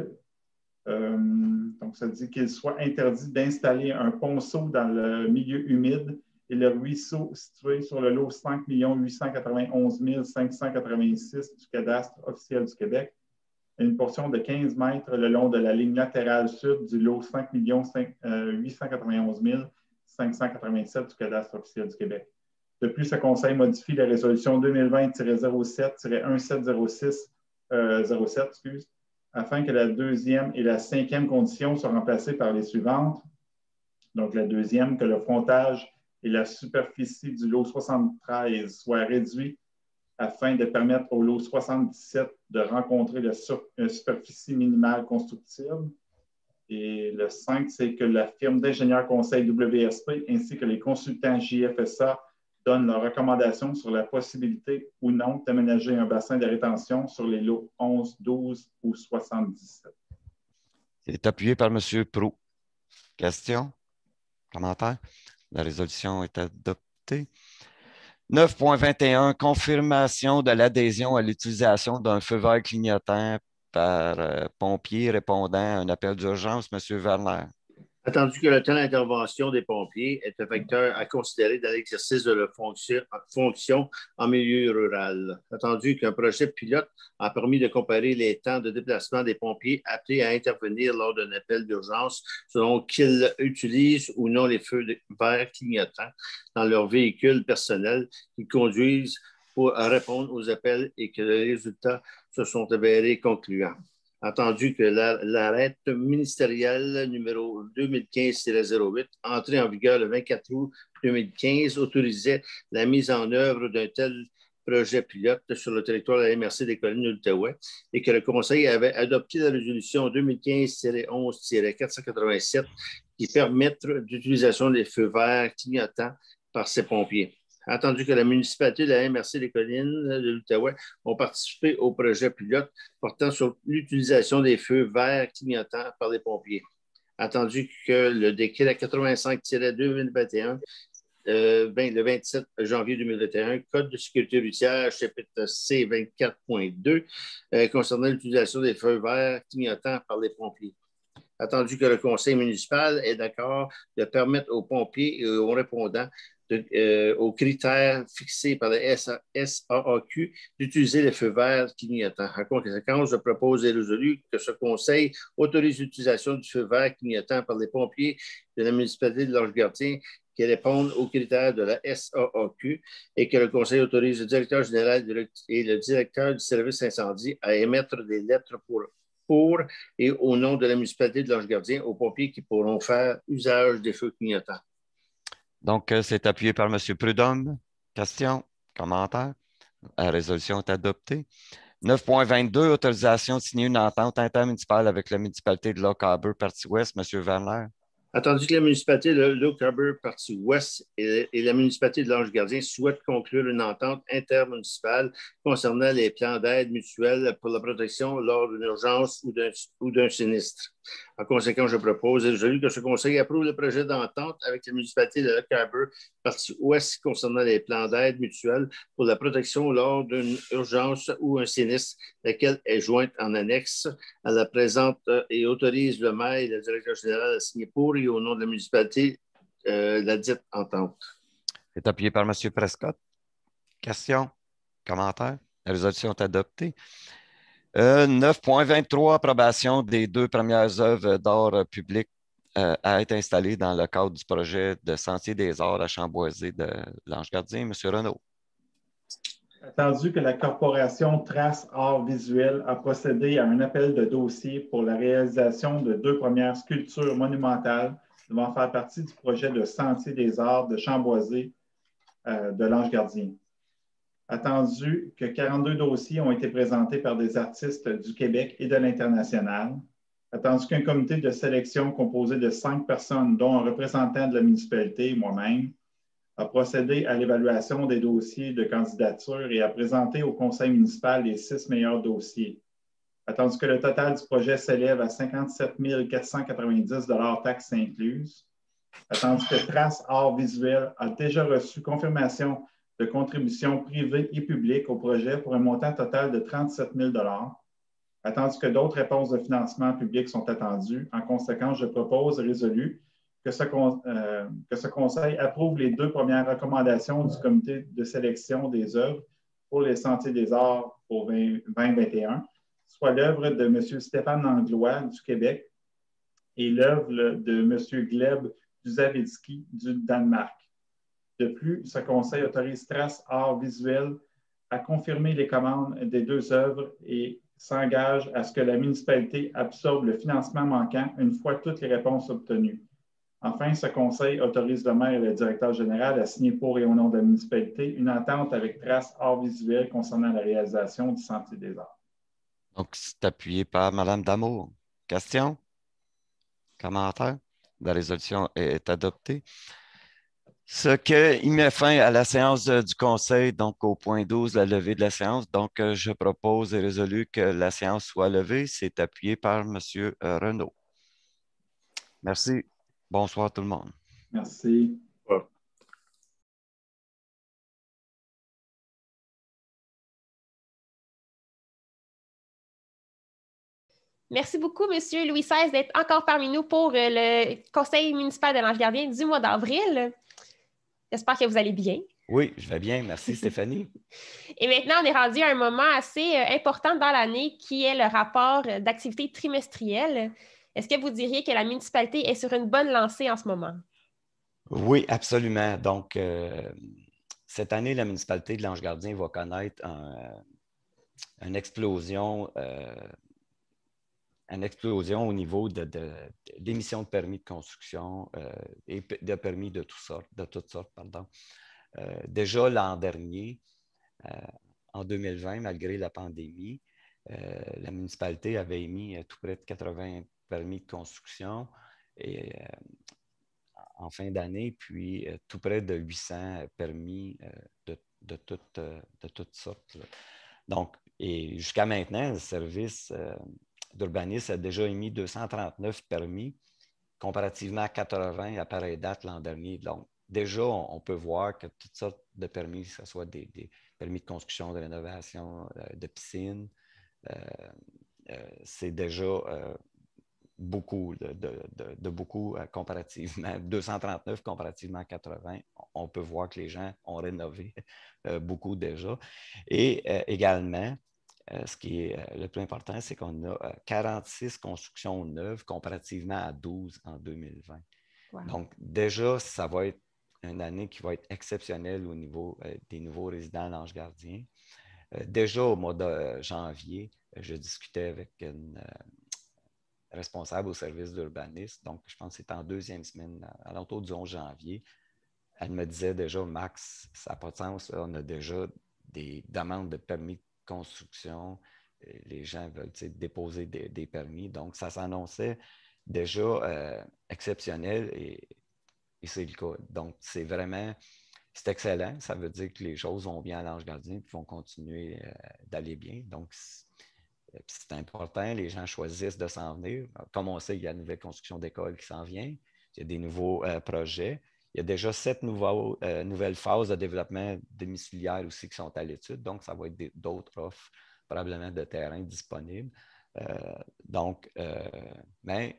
Donc, ça dit qu'il soit interdit d'installer un ponceau dans le milieu humide et le ruisseau situé sur le lot 5 891 586 du cadastre officiel du Québec, une portion de 15 mètres le long de la ligne latérale sud du lot 5 891 587 du cadastre officiel du Québec. De plus, ce Conseil modifie la résolution 2020-07-1707 afin que la deuxième et la cinquième condition soient remplacées par les suivantes. Donc, la deuxième, que le frontage et la superficie du lot 73 soient réduits afin de permettre au lot 77 de rencontrer la superficie minimale constructible. Et le 5, c'est que la firme d'ingénieurs conseil WSP ainsi que les consultants JFSA donnent leurs recommandations sur la possibilité ou non d'aménager un bassin de rétention sur les lots 11, 12 ou 77. C'est appuyé par M. Proulx. Question? Commentaire? La résolution est adoptée. 9.21, confirmation de l'adhésion à l'utilisation d'un feu vert clignotant par pompiers répondant à un appel d'urgence. M. Werner. Attendu que le temps d'intervention des pompiers est un facteur à considérer dans l'exercice de leur fonction en milieu rural. Attendu qu'un projet pilote a permis de comparer les temps de déplacement des pompiers appelés à intervenir lors d'un appel d'urgence selon qu'ils utilisent ou non les feux verts clignotants dans leur véhicule personnel qu'ils conduisent pour répondre aux appels et que les résultats se sont avérés concluants. Attendu que l'arrêt ministériel numéro 2015-08, entré en vigueur le 24 août 2015, autorisait la mise en œuvre d'un tel projet pilote sur le territoire de la MRC des collines de l'Outaouais et que le Conseil avait adopté la résolution 2015-11-487 qui permet l'utilisation des feux verts clignotants par ces pompiers. Attendu que la municipalité de la MRC des Collines de l'Outaouais ont participé au projet pilote portant sur l'utilisation des feux verts clignotants par les pompiers. Attendu que le décret 85-2021 le 27 janvier 2021, Code de sécurité routière, chapitre C 24.2, concernant l'utilisation des feux verts clignotants par les pompiers. Attendu que le conseil municipal est d'accord de permettre aux pompiers et aux répondants aux critères fixés par la SAAQ d'utiliser les feux verts clignotants. En conséquence, je propose et résolu que ce conseil autorise l'utilisation du feu vert clignotant par les pompiers de la municipalité de l'Ange-Gardien qui répondent aux critères de la SAAQ et que le conseil autorise le directeur général et le directeur du service incendie à émettre des lettres pour et au nom de la municipalité de l'Ange-Gardien aux pompiers qui pourront faire usage des feux clignotants. Donc, c'est appuyé par M. Prudhomme. Question, commentaire. La résolution est adoptée. 9.22, autorisation de signer une entente intermunicipale avec la municipalité de Loch Harbour, partie ouest. M. Werner. Attendu que la municipalité de Loch Harbour, partie ouest, et la municipalité de l'Ange-Gardien souhaitent conclure une entente intermunicipale concernant les plans d'aide mutuelle pour la protection lors d'une urgence ou d'un sinistre. En conséquence, je propose et résolu que ce conseil approuve le projet d'entente avec la municipalité de Loch Harbour, partie ouest, concernant les plans d'aide mutuelle pour la protection lors d'une urgence ou un sinistre, laquelle est jointe en annexe à la présente et autorise le maire et le directeur général à signer pour et au nom de la municipalité la dite entente. C'est appuyé par M. Prescott. Question, commentaire. La résolution est adoptée. 9.23, approbation des 2 premières œuvres d'art public à être installées dans le cadre du projet de Sentier des Arts à Chamboisé de l'Ange-Gardien. M. Renaud. Attendu que la corporation Trace Art Visuel a procédé à un appel de dossier pour la réalisation de 2 premières sculptures monumentales devant faire partie du projet de Sentier des Arts de Chamboisé de l'Ange-Gardien. Attendu que 42 dossiers ont été présentés par des artistes du Québec et de l'international. Attendu qu'un comité de sélection composé de 5 personnes, dont un représentant de la municipalité et moi-même, a procédé à l'évaluation des dossiers de candidature et a présenté au conseil municipal les 6 meilleurs dossiers. Attendu que le total du projet s'élève à 57 490 taxes incluses. Attendu que Trace Art Visuel a déjà reçu confirmation de contributions privées et publiques au projet pour un montant total de 37 000 $. Attendu que d'autres réponses de financement public sont attendues, en conséquence, je propose et résolu que ce conseil approuve les 2 premières recommandations du comité de sélection des œuvres pour les Sentiers des Arts pour 2021, soit l'œuvre de M. Stéphane Langlois du Québec et l'œuvre de M. Gleb Duzavetsky du Danemark. De plus, ce conseil autorise Trace Art Visuel à confirmer les commandes des 2 œuvres et s'engage à ce que la municipalité absorbe le financement manquant une fois toutes les réponses obtenues. Enfin, ce conseil autorise le maire et le directeur général à signer pour et au nom de la municipalité une entente avec Trace Art Visuel concernant la réalisation du Sentier des Arts. Donc, c'est appuyé par Mme Damour. Question? Commentaire? La résolution est adoptée. Ce qui met fin à la séance du Conseil, donc au point 12, la levée de la séance. Donc, je propose et résolu que la séance soit levée. C'est appuyé par M. Renaud. Merci. Bonsoir tout le monde. Merci. Merci beaucoup, M. Louis XVI, d'être encore parmi nous pour le Conseil municipal de l'Ange-Gardien du mois d'avril. J'espère que vous allez bien. Oui, je vais bien. Merci, Stéphanie. Et maintenant, on est rendu à un moment assez important dans l'année qui est le rapport d'activité trimestrielle. Est-ce que vous diriez que la municipalité est sur une bonne lancée en ce moment? Oui, absolument. Donc, cette année, la municipalité de l'Ange-Gardien va connaître une explosion au niveau d'émissions de permis de construction et de permis de toutes sortes. Déjà l'an dernier, en 2020, malgré la pandémie, la municipalité avait émis tout près de 80 permis de construction et en fin d'année, puis tout près de 800 permis de toutes sortes, là. Donc, et jusqu'à maintenant, le service d'urbanisme a déjà émis 239 permis, comparativement à 80 à pareille date l'an dernier. Donc, déjà, on peut voir que toutes sortes de permis, que ce soit des permis de construction, de rénovation, de piscine, c'est déjà beaucoup, de beaucoup comparativement, 239 comparativement à 80. On peut voir que les gens ont rénové beaucoup déjà. Et également, ce qui est le plus important, c'est qu'on a 46 constructions neuves comparativement à 12 en 2020. Wow. Donc, déjà, ça va être une année qui va être exceptionnelle au niveau des nouveaux résidents à l'Ange Gardien. Déjà, au mois de janvier, je discutais avec une responsable au service d'urbanisme. Donc, je pense que c'était en deuxième semaine, à l'entour du 11 janvier. Elle me disait déjà, Max, ça n'a pas de sens. On a déjà des demandes de permis de construction. Les gens veulent déposer des permis. Donc, ça s'annonçait déjà exceptionnel et c'est le cas. Donc, c'est excellent. Ça veut dire que les choses vont bien à l'Ange Gardien et vont continuer d'aller bien. Donc, c'est important. Les gens choisissent de s'en venir. Comme on sait, il y a une nouvelle construction d'école qui s'en vient. Il y a des nouveaux projets. Il y a déjà 7 nouvelles phases de développement domiciliaire aussi qui sont à l'étude. Donc, ça va être d'autres offres probablement de terrain disponibles. Mais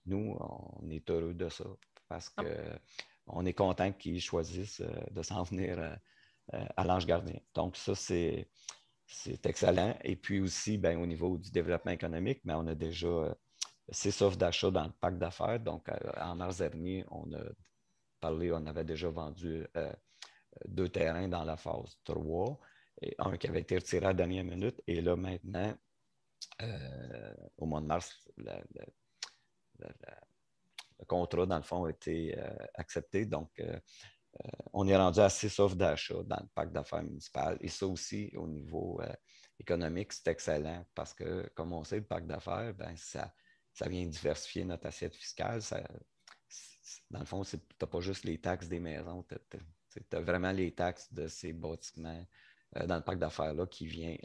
nous, on est heureux de ça parce qu'on est content qu'ils choisissent de s'en venir à l'Ange Gardien. Donc, ça, c'est excellent. Et puis aussi, au niveau du développement économique, on a déjà 6 offres d'achat dans le parc d'affaires. Donc, en mars dernier, on avait déjà vendu 2 terrains dans la phase 3, et un qui avait été retiré à la dernière minute. Et là, maintenant, au mois de mars, le contrat, dans le fond, a été accepté. Donc, on est rendu à 6 offres d'achat dans le parc d'affaires municipal. Et ça aussi, au niveau économique, c'est excellent parce que, comme on sait, le parc d'affaires, ça vient diversifier notre assiette fiscale. Dans le fond, tu n'as pas juste les taxes des maisons, tu as vraiment les taxes de ces bâtiments dans le parc d'affaires-là qui vient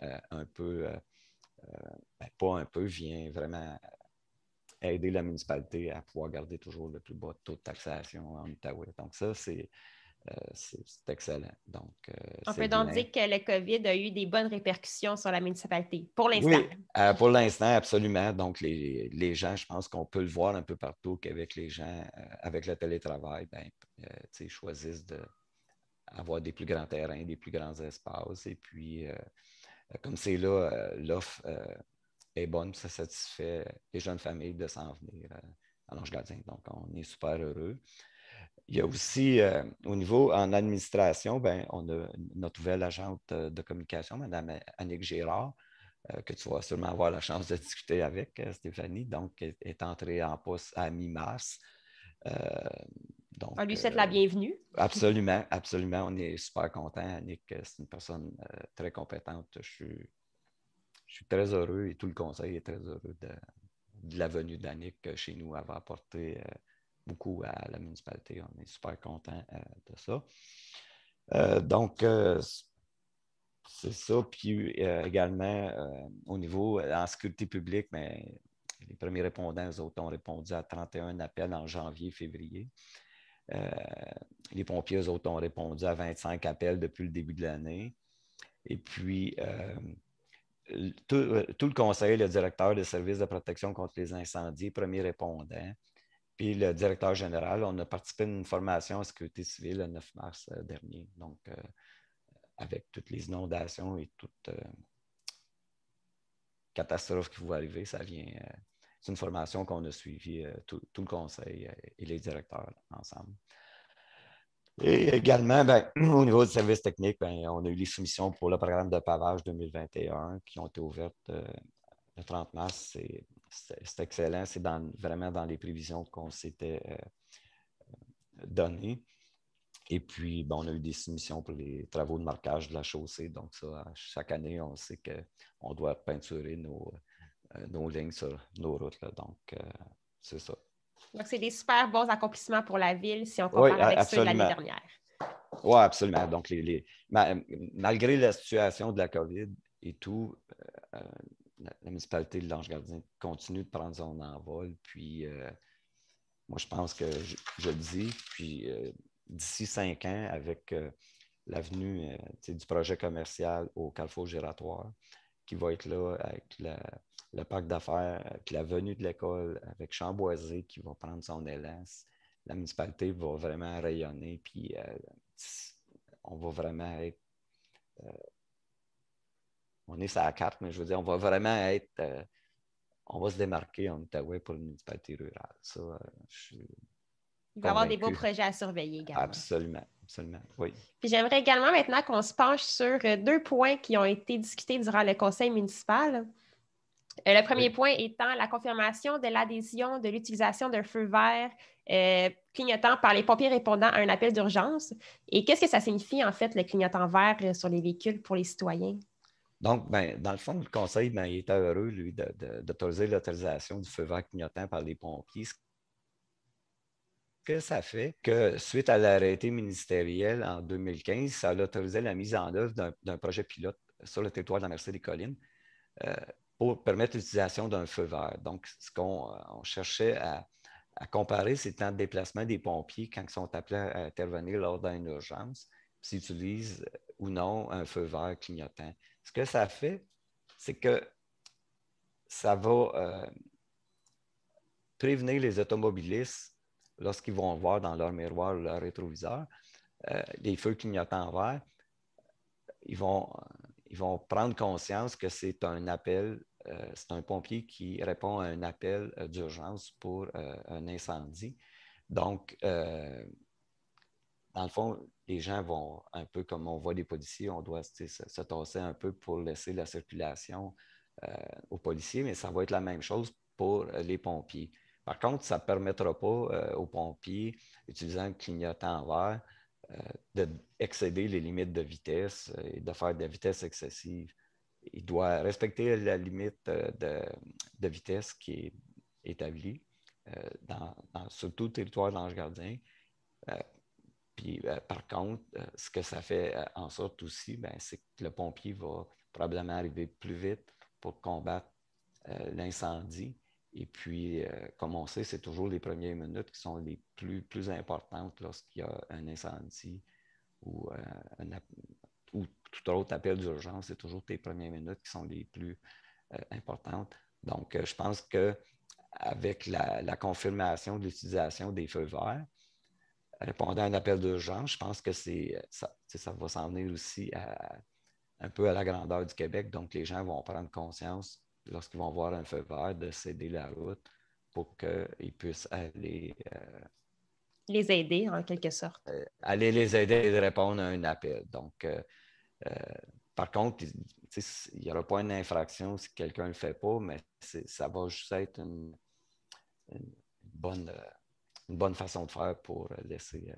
vient vraiment aider la municipalité à pouvoir garder toujours le plus bas taux de taxation en Outaouais. Donc ça, c'est excellent. Donc, on peut donc dire que le COVID a eu des bonnes répercussions sur la municipalité, pour l'instant. Oui, pour l'instant, absolument. Donc, les gens, je pense qu'on peut le voir un peu partout qu'avec les gens, avec le télétravail, choisissent d'avoir des plus grands terrains, des plus grands espaces. Et puis, comme c'est là, l'offre est bonne, ça satisfait les jeunes familles de s'en venir à l'Ange Gardien. Donc, on est super heureux. Il y a aussi, au niveau en administration, on a notre nouvelle agente de communication, Mme Annick Girard, que tu vas sûrement avoir la chance de discuter avec, Stéphanie. Donc, elle est entrée en poste à mi-mars. On lui souhaite la bienvenue. Absolument, absolument. On est super contents. Annick, c'est une personne très compétente. Je suis très heureux et tout le conseil est très heureux de la venue d'Annick chez nous. Elle va apporter beaucoup à la municipalité. On est super contents de ça. Donc, c'est ça. Puis également, au niveau en sécurité publique, les premiers répondants, eux autres, ont répondu à 31 appels en janvier, février. Les pompiers, eux autres, ont répondu à 25 appels depuis le début de l'année. Et puis, tout le conseil, le directeur des services de protection contre les incendies, premier répondant, puis le directeur général, on a participé à une formation en sécurité civile le 9 mars dernier. Donc, avec toutes les inondations et toute catastrophe qui va arriver, ça vient. C'est une formation qu'on a suivie, tout le conseil et les directeurs ensemble. Et également, au niveau du service technique, on a eu les soumissions pour le programme de pavage 2021 qui ont été ouvertes le 30 mars. C'est excellent. C'est vraiment dans les prévisions qu'on s'était données. Et puis, on a eu des soumissions pour les travaux de marquage de la chaussée. Donc, ça, chaque année, on sait qu'on doit peinturer nos lignes sur nos routes, là. Donc, c'est ça. Donc, c'est des super bons accomplissements pour la ville si on compare avec ceux de l'année dernière. Oui, absolument. Donc, malgré la situation de la COVID et tout, la municipalité de l'Ange-Gardien continue de prendre son envol. Puis, moi, je pense que je le dis, puis d'ici 5 ans, avec l'avenue du projet commercial au Carrefour Giratoire, qui va être là avec le parc d'affaires, avec la venue de l'école, avec Chamboisé qui va prendre son élan, la municipalité va vraiment rayonner, puis on va vraiment être... on est sur la carte, mais je veux dire, on va vraiment être... on va se démarquer en Outaouais pour une municipalité rurale. Ça, je suis Il va y avoir des beaux projets à surveiller également. Absolument, absolument, oui. Puis j'aimerais également maintenant qu'on se penche sur 2 points qui ont été discutés durant le conseil municipal. Le premier point étant la confirmation de l'adhésion de l'utilisation d'un feu vert clignotant par les pompiers répondant à un appel d'urgence. Et qu'est-ce que ça signifie, en fait, le clignotant vert sur les véhicules pour les citoyens? Donc, dans le fond, le conseil il était heureux, lui, d'autoriser l'autorisation du feu vert clignotant par les pompiers. Ce que ça fait que, suite à l'arrêté ministériel en 2015, ça a autorisé la mise en œuvre d'un projet pilote sur le territoire de la Mercé-des-Collines pour permettre l'utilisation d'un feu vert. Donc, ce qu'on cherchait à comparer, c'est le temps de déplacement des pompiers quand ils sont appelés à intervenir lors d'une urgence, s'ils utilisent ou non un feu vert clignotant. Ce que ça fait, c'est que ça va prévenir les automobilistes lorsqu'ils vont voir dans leur miroir ou leur rétroviseur les feux clignotants verts. Ils vont prendre conscience que c'est un appel, c'est un pompier qui répond à un appel d'urgence pour un incendie. Donc, dans le fond, les gens vont, un peu comme on voit des policiers, on doit se tasser un peu pour laisser la circulation aux policiers, mais ça va être la même chose pour les pompiers. Par contre, ça ne permettra pas aux pompiers, utilisant le clignotant vert, d'excéder les limites de vitesse et de faire de la vitesse excessive. Il doit respecter la limite de vitesse qui est établie sur tout le territoire de l'Ange-Gardien. Puis, par contre, ce que ça fait en sorte aussi, c'est que le pompier va probablement arriver plus vite pour combattre l'incendie. Et puis, comme on sait, c'est toujours les premières minutes qui sont les plus importantes lorsqu'il y a un incendie ou tout autre appel d'urgence. C'est toujours les premières minutes qui sont les plus importantes. Donc, je pense qu'avec la confirmation de l'utilisation des feux verts, répondant à un appel d'urgence, je pense que ça va s'en venir aussi un peu à la grandeur du Québec. Donc, les gens vont prendre conscience, lorsqu'ils vont voir un feu vert, de céder la route pour qu'ils puissent aller... les aider, en quelque sorte. Aller les aider et répondre à un appel. Donc, par contre, il n'y aura pas une infraction si quelqu'un ne le fait pas, mais ça va juste être une bonne façon de faire pour laisser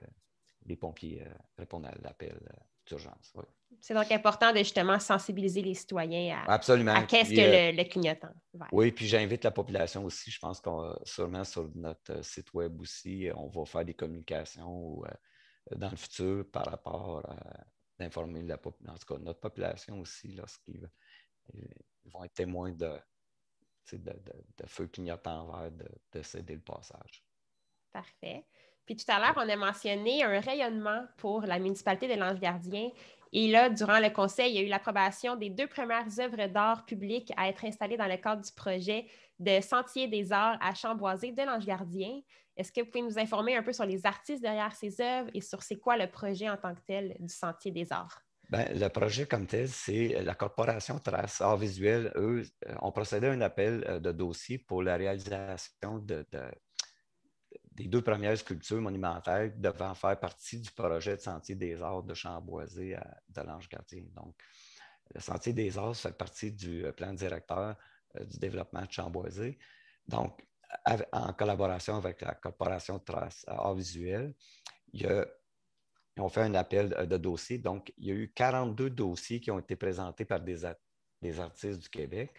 les pompiers répondre à l'appel d'urgence. Oui. C'est donc important de justement sensibiliser les citoyens à Absolument. Qu'est-ce que le clignotant vert. Oui, puis j'invite la population aussi. Je pense qu'on sûrement sur notre site web aussi, on va faire des communications dans le futur par rapport à d'informer en tout cas notre population aussi lorsqu'ils vont être témoins de feux clignotants verts, de céder le passage. Parfait. Puis tout à l'heure, on a mentionné un rayonnement pour la municipalité de l'Ange-Gardien. Et là, durant le conseil, il y a eu l'approbation des 2 premières œuvres d'art publiques à être installées dans le cadre du projet de Sentier des Arts à Chamboisé de l'Ange-Gardien. Est-ce que vous pouvez nous informer un peu sur les artistes derrière ces œuvres et sur c'est quoi le projet en tant que tel du Sentier des Arts? Le projet comme tel, c'est la Corporation Trace Arts Visuels. Eux ont procédé à un appel de dossier pour la réalisation des 2 premières sculptures monumentales devant faire partie du projet de Sentier des Arts de Chamboisé de l'Ange-Gardien. Donc, le Sentier des Arts fait partie du plan directeur du développement de Chamboisé. Donc, en collaboration avec la Corporation Trace Arts Visuels, ils ont fait un appel de dossier. Donc, il y a eu 42 dossiers qui ont été présentés par des artistes du Québec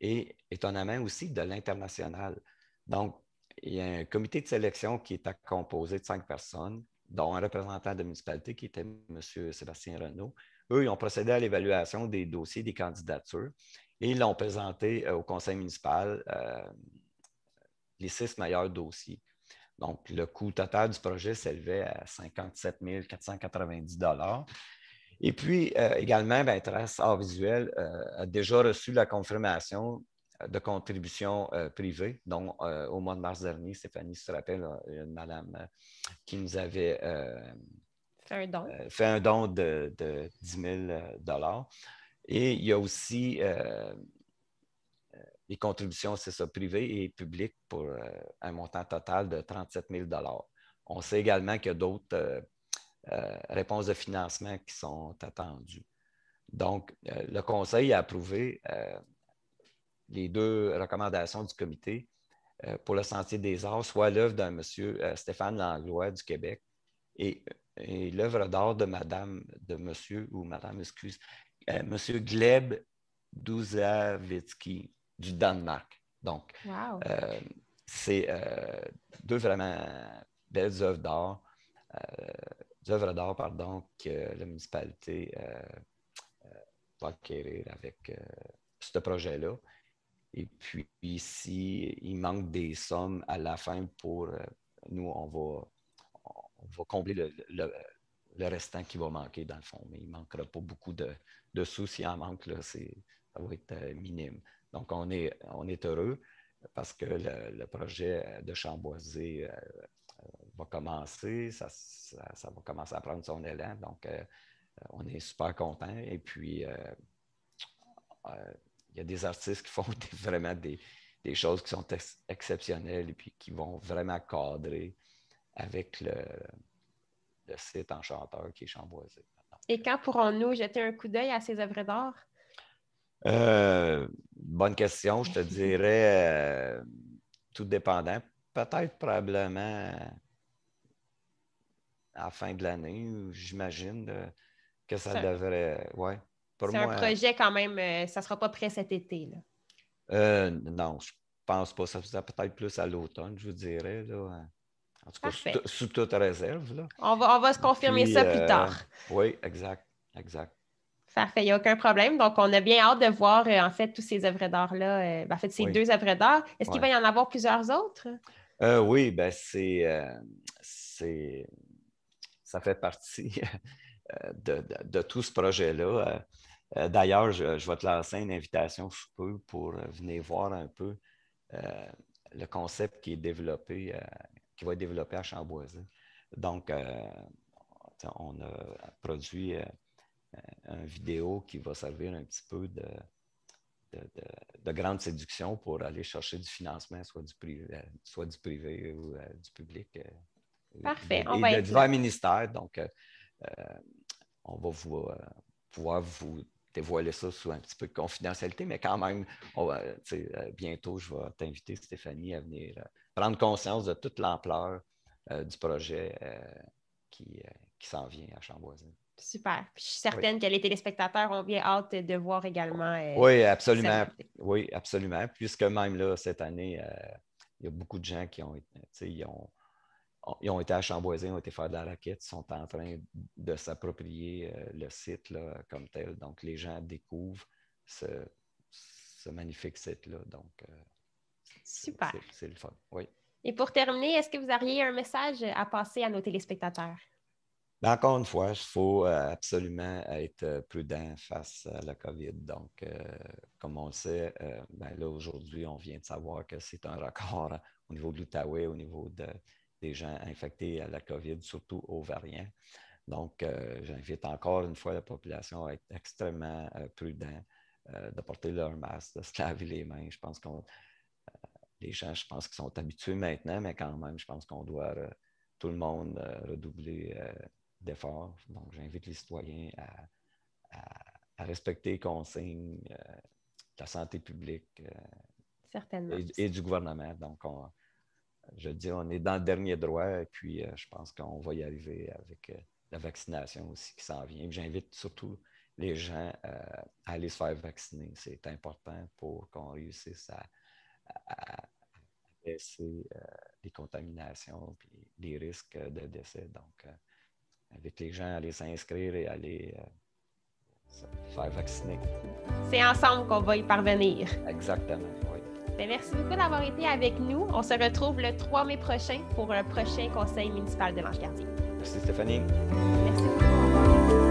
et, étonnamment aussi, de l'international. Donc, il y a un comité de sélection qui est composé de 5 personnes, dont un représentant de la municipalité qui était M. Sébastien Renaud. Eux, ils ont procédé à l'évaluation des dossiers, des candidatures, et ils l'ont présenté au conseil municipal, les 6 meilleurs dossiers. Donc, le coût total du projet s'élevait à 57 490 $. Et puis, également, Trace Art Visuel a déjà reçu la confirmation de contributions privées, dont au mois de mars dernier, Stéphanie se rappelle, une madame qui nous avait fait un don de 10 000 $. Et il y a aussi les contributions, c'est ça, privées et publiques pour un montant total de 37 000 $. On sait également qu'il y a d'autres réponses de financement qui sont attendues. Donc, le Conseil a approuvé les 2 recommandations du comité pour le Sentier des Arts, soit l'œuvre d'un monsieur Stéphane Langlois du Québec et l'œuvre d'art de monsieur Gleb Duzavitsky du Danemark. Donc, c'est 2 vraiment belles œuvres d'art, que la municipalité va acquérir avec ce projet-là. Et puis, ici, il manque des sommes à la fin pour nous, on va combler le restant qui va manquer dans le fond. Mais il ne manquera pas beaucoup de sous. S'il en manque, là, ça va être minime. Donc, on est heureux parce que le projet de Chamboisé va commencer. Ça va commencer à prendre son élan. Donc, on est super contents. Et puis, il y a des artistes qui font vraiment des choses qui sont exceptionnelles et puis qui vont vraiment cadrer avec le site enchanteur qui est Chamboisé. Et quand pourrons-nous jeter un coup d'œil à ces œuvres d'art? Bonne question. Je te dirais tout dépendant. Peut-être probablement à la fin de l'année, j'imagine que ça devrait. Ouais. C'est un projet quand même, ça ne sera pas prêt cet été. Là. Non, je ne pense pas. Ça sera peut-être plus à l'automne, je vous dirais. Là. En tout cas, sous toute réserve. Là. On va se confirmer ça plus tard. Oui, exact. Parfait, il n'y a aucun problème. Donc, on a bien hâte de voir, en fait, tous ces œuvres d'art-là. En fait, ces 2 œuvres d'art. Est-ce qu'il va y en avoir plusieurs autres? Oui, ça fait partie de tout ce projet-là. D'ailleurs, je vais te lancer une invitation sous peu pour venir voir un peu le concept qui est développé, qui va être développé à Chamboisé. Donc, on a produit une vidéo qui va servir un petit peu de grande séduction pour aller chercher du financement, soit du privé ou du public. Parfait. On va être divers ministères. Donc, on va pouvoir vous dévoiler ça sous un petit peu de confidentialité, mais quand même, bientôt, je vais t'inviter, Stéphanie, à venir prendre conscience de toute l'ampleur du projet qui s'en vient à Chamboisé. Super. Je suis certaine que les téléspectateurs ont bien hâte de voir également. Oui, absolument. Oui, absolument. Puisque même là, cette année, il y a beaucoup de gens qui ont été à Chamboisé, ont été faire de la raquette, sont en train de s'approprier le site là, comme tel. Donc, les gens découvrent ce magnifique site-là. Donc, super. C'est le fun. Oui. Et pour terminer, est-ce que vous auriez un message à passer à nos téléspectateurs? Encore une fois, il faut absolument être prudent face à la COVID. Donc, comme on le sait, là, aujourd'hui, on vient de savoir que c'est un record au niveau de l'Outaouais, au niveau des gens infectés à la COVID, surtout aux variants. Donc, j'invite encore une fois la population à être extrêmement prudent, de porter leur masque, de se laver les mains. Je pense les gens, je pense qu'ils sont habitués maintenant, mais quand même, je pense qu'on doit, tout le monde, redoubler d'efforts. Donc, j'invite les citoyens à respecter les consignes de la santé publique et du gouvernement. Donc, je dis, on est dans le dernier droit et puis je pense qu'on va y arriver avec la vaccination aussi qui s'en vient. J'invite surtout les gens à aller se faire vacciner. C'est important pour qu'on réussisse à baisser des contaminations et des risques de décès. Donc, invite les gens à aller s'inscrire et à aller se faire vacciner. C'est ensemble qu'on va y parvenir. Exactement, oui. Bien, merci beaucoup d'avoir été avec nous. On se retrouve le 3 mai prochain pour le prochain conseil municipal de l'Ange-Gardien. Merci Stéphanie. Merci beaucoup.